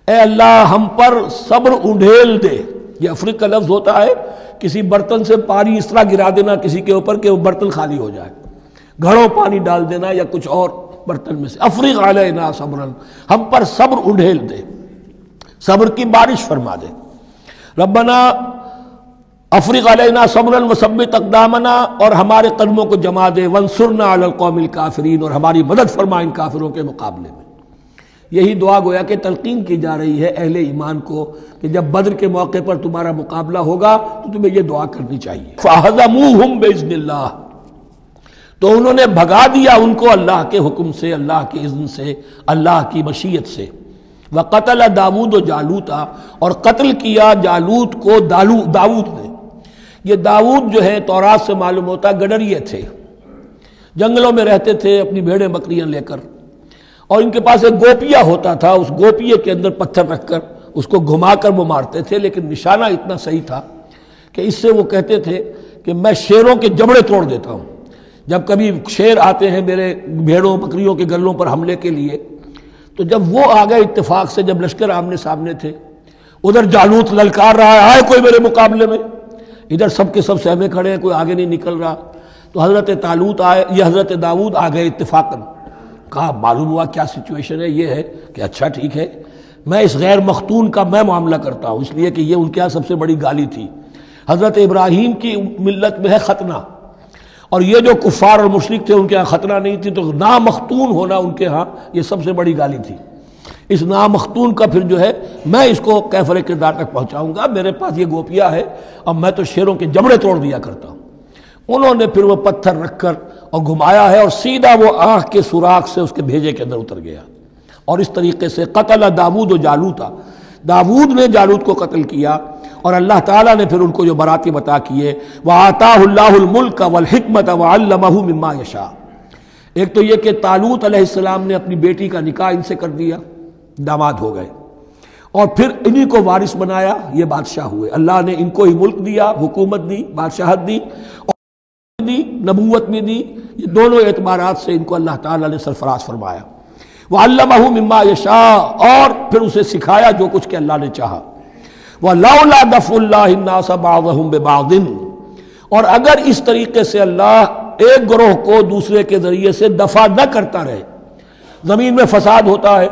اے اللہ ہم پر صبر انڈھیل دے. یہ افرغ کا لفظ ہوتا ہے کسی برتن سے پانی اس طرح گرا دینا کسی کے اوپر کہ وہ برتن خالی ہو جائے، گھڑوں پانی ڈال دینا یا کچھ اور برتن میں سے. افرغ علینا صبرا، ہم پر صبر انڈھیل دے، صبر کی بارش فرما دے. ربنا افرغ علینا صبرا وثبت اقدامنا، اور ہمارے قدموں کو جما دے، وانصرنا علی القوم الکافرین، اور ہماری مدد فرما ان کافروں کے مقابلے میں. یہی دعا گویا کہ تلقین کی جا رہی ہے اہل ایمان کو کہ جب بدر کے موقع پر تمہارا مقابلہ ہوگا تو تمہیں یہ دعا کرنی چاہیے. فہزموہم باذن اللہ، تو انہوں نے بھگا دیا ان کو اللہ کے حکم سے، اللہ کے اذن سے، اللہ کی مشیت سے. وقتل داود و جالوتا، اور قتل کیا جالوت کو داود نے۔ یہ داود جو ہے تورات سے معلوم ہوتا گڈریے تھے، جنگلوں میں رہتے تھے اپنی بھیڑیں بکریاں لے کر، اور ان کے پاس ایک گوپیا ہوتا تھا، اس گوپیے کے اندر پتھر رکھ کر اس کو گھما کر وہ مارتے تھے، لیکن نشانہ اتنا صحیح تھا کہ اس سے وہ کہتے تھے کہ میں شیروں کے جبڑے توڑ دیتا ہوں۔ جب کبھی شیر آتے ہیں میرے بھیڑوں بکریوں کے گلوں پر حملے کے لیے، تو جب وہ آ گئے اتفاق سے، جب لشکر آمنے سامنے تھے، ادھر جالوت للکار رہا ہے کوئی میرے مقابلے میں، ادھر سب کے سب سہمے کھڑے ہیں، کوئی آگے نہیں نکل رہا، تو حضرت طالوت آئے، یہ حضرت داؤد آ گئے اتفاقاً، کہا معلوم ہوا کیا سچویشن ہے، یہ ہے کہ اچھا ٹھیک ہے، میں اس غیر مختون کا میں معاملہ کرتا ہوں، اس لیے کہ یہ ان کے یہاں سب سے بڑی گالی تھی۔ حضرت ابراہیم کی ملت میں ہے ختنہ، اور یہ جو کفار اور مشرک تھے ان کے ہاں ختنہ نہیں تھی، تو نامختون ہونا ان کے ہاں یہ سب سے بڑی گالی تھی۔ اس نامختون کا پھر جو ہے میں اس کو کیفر کردار تک پہنچاؤں گا، میرے پاس یہ گوپیا ہے اور میں تو شیروں کے جبڑے توڑ دیا کرتا ہوں۔ انہوں نے پھر وہ پتھر رکھ کر اور گھمایا ہے، اور سیدھا وہ آنکھ کے سوراخ سے اس کے بھیجے کے اندر اتر گیا، اور اس طریقے سے قتل داود و جالوتا، داود نے جالوت کو قتل کیا، اور اللہ تعالیٰ نے پھر ان کو جو براتب عطا کیے، وَآتَاهُ اللَّهُ الْمُلْكَ وَالْحِكْمَةَ وَعَلَّمَهُ مِمَّا يَشَاءُ۔ ایک تو یہ کہ طالوت علیہ السلام نے اپنی بیٹی کا نکاح ان سے کر دیا، داماد ہو گئے، اور پھر انہی کو وارث بنایا، یہ بادشاہ ہوئے، اللہ نے ان کو ہی ملک دیا، حکومت دی، بادشاہت دی، اور دی نبوت میں دی، یہ دونوں اعتبارات سے ان کو اللہ تعالیٰ نے سرفراز فرمایا۔ وَعَلَّمَهُ مِمَّا يَشَاءُ، اور پھر اسے سکھایا جو کچھ کہ اللہ نے چاہا۔ وَلَوْلَا دَفْعُ اللَّهِ النَّاسَ بَعْضَهُمْ بِبَعْضٍ، اور اگر اس طریقے سے اللہ ایک گروہ کو دوسرے کے ذریعے سے دفع نہ کرتا رہے، زمین میں فساد ہوتا ہے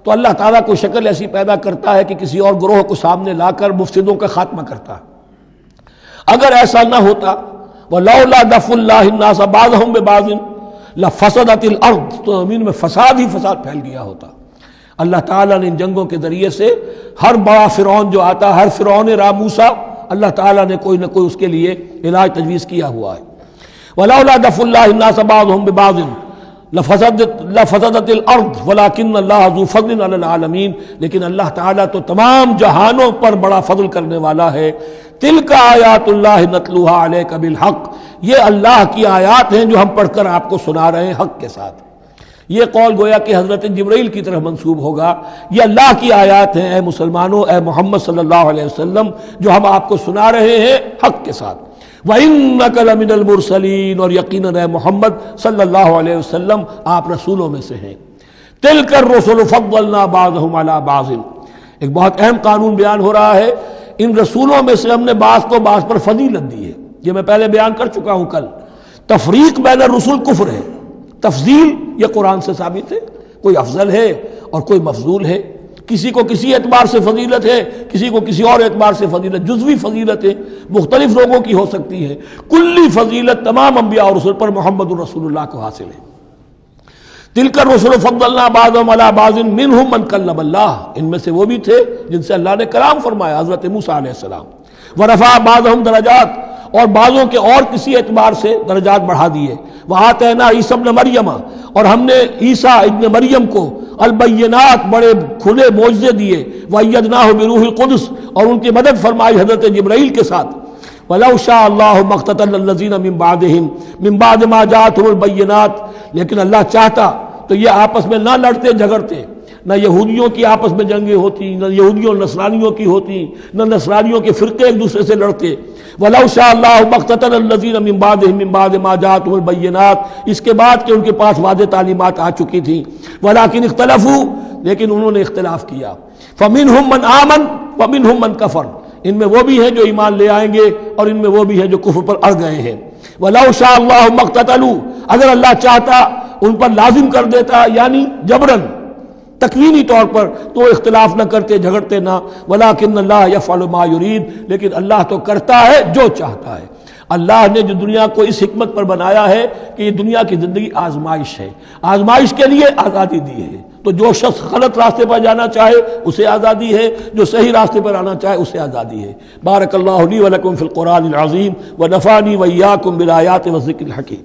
تو اللہ تعالیٰ کوئی شکل ایسی پیدا کرتا ہے کہ کسی اور گروہ کو سامنے لا کر مفسدوں کا خاتمہ کرتا ہے۔ اگر ایسا نہ ہوتا، وَلَوْلَا دَفْعُ اللَّهِ النَّاسَ بَعْضَهُمْ بِبَعْضٍ لَفَسَدَتِ الْأَرْضُ، تو زمین میں فساد ہی فساد پھیل گیا ہوتا۔ اللہ تعالیٰ نے ان جنگوں کے ذریعے سے ہر بڑا فرعون جو آتا، ہر فرعون موسیٰ، اللہ تعالیٰ نے کوئی نہ کوئی اس کے لیے علاج تجویز کیا ہوا ہے۔ وَلَوْلَا دَفْعُ اللَّهِ النَّاسَ بَعْضَهُمْ بِبَعْضٍ لَفَسَدَتِ الْأَرْضُ وَلَكِنَّ اللَّهَ ذُو فَضْلٍ عَلَى الْعَالَمِينَ، لیکن اللہ تعالیٰ تو تمام جہانوں پر بڑا فضل کرنے والا ہے۔ تِلْكَ آیات اللہ نتلوها علیک بالحق، یہ اللہ کی آیات ہیں جو ہم پڑھ کر آپ کو سنا رہے ہیں حق کے ساتھ۔ یہ قول گویا کہ حضرت جبرائیل کی طرف منسوب ہوگا، یہ اللہ کی آیات ہیں اے مسلمانوں، اے محمد صلی اللہ علیہ وسلم، جو ہم آپ کو سنا رہے ہیں حق کے ساتھ۔ وَإِنَّكَ لَمِنَ الْمُرْسَلِينَ، اور یقیناً اے محمد صلی اللہ علیہ وسلم آپ رسولوں میں سے ہیں۔ تِلْكَ الرُّسُلُ فَضَّلْنَا بَعْضَهُمْ عَلَى بَعْضٍ، ایک بہت اہم قانون بیان ہو رہا ہے، ان رسولوں میں سے ہم نے بعض کو بعض پر فضیلت دی ہے، یہ میں پہلے بیان کر چکا ہوں کل۔ تفریق بین الرسل کفر ہے، تفضیل یہ قرآن سے ثابت ہے، کوئی افضل ہے اور کوئی مفضول ہے، کسی کو کسی اعتبار سے فضیلت ہے، کسی کو کسی اور اعتبار سے فضیلت، جزوی فضیلت ہے، مختلف لوگوں کی ہو سکتی ہے، کلی فضیلت تمام انبیاء اور رسول پر محمد الرسول اللہ کو حاصل ہے۔ تِلْكَ الرُّسُلُ فَضَّلْنَا بَعْضَهُمْ عَلَى بَعْضٍ مِّنْهُمْ مَنْ كَلَّمَ اللَّهُ، ان میں سے وہ بھی تھے جن سے اللہ نے کلام فرمایا، حضرت موسیٰ علیہ السلام۔ وَرَفَعَ بَعْضَهُمْ درجات، اور بعضوں کے اور کسی اعتبار سے درجات بڑھا دیے۔ وَآتَيْنَا عِیسیٰ ابْنَ مَرْیَمَ، اور ہم نے عیسیٰ ابن مریم کو البینات بڑے کھلے معجزے دیے۔ وَأَيَّدْنَاهُ بِرُوحِ الْقُدُسِ، اور ان کی مدد فرمائی حضرت جبرائیل کے ساتھ۔ وَلَوْ شَاءَ اللَّهُ مَا اقْتَتَلَ الَّذِينَ مِن بَعْدِهِمْ مِن بَعْدِ مَا جَاءَتْهُمُ الْبَيِّنَاتُ، لیکن اللہ چاہتا تو یہ آپس میں نہ لڑتے جھگڑتے، نہ یہودیوں کی آپس میں جنگیں ہوتی، نہ یہودیوں اور نصرانیوں کی ہوتی، نہ نصرانیوں کے فرقے ایک دوسرے سے لڑتے۔ وَلَوْ شَاءَ اللَّهُ مَا اقْتَتَلَ الَّذِينَ مِن بَعْدِهِمْ مِن بَعْدِ مَا جَاءَتْهُمُ الْبَيِّنَاتُ، اس کے بعد کہ ان کے پاس واضح تعلیمات آ چکی تھیں۔ وَلَٰكِنِ اخْتَلَفُوا، لیکن انہوں نے اختلاف کیا۔ فَمِنْهُمْ مَنْ آمَنَ وَمِنْهُمْ مَنْ كَفَرَ، ان میں وہ بھی ہیں جو ایمان لے آئیں گے اور ان میں وہ بھی ہیں جو کفر پر اڑ گئے ہیں۔ وَلَوْ شَاءَ اللَّهُ مَا اقْتَتَلُوا، اگر اللہ چاہتا ان پر لازم کر دیتا، یعنی جبراً تکوینی طور پر، تو اختلاف نہ کرتے، جھگڑتے نہ۔ وَلَٰكِنَّ اللَّهَ يَفْعَلُ مَا يُرِيدُ، لیکن اللہ تو کرتا ہے جو چاہتا ہے۔ اللہ نے جو دنیا کو اس حکمت پر بنایا ہے کہ یہ دنیا کی زندگی آزمائش ہے، آزمائش کے لیے آزادی دی ہے، تو جو شخص غلط راستے پر جانا چاہے اسے آزادی ہے، جو صحیح راستے پر آنا چاہے اسے آزادی ہے۔ بارک اللہ لی و لکم فی القرآن العظیم ونفعنی وإیاکم بالآیات والذکر الحکیم۔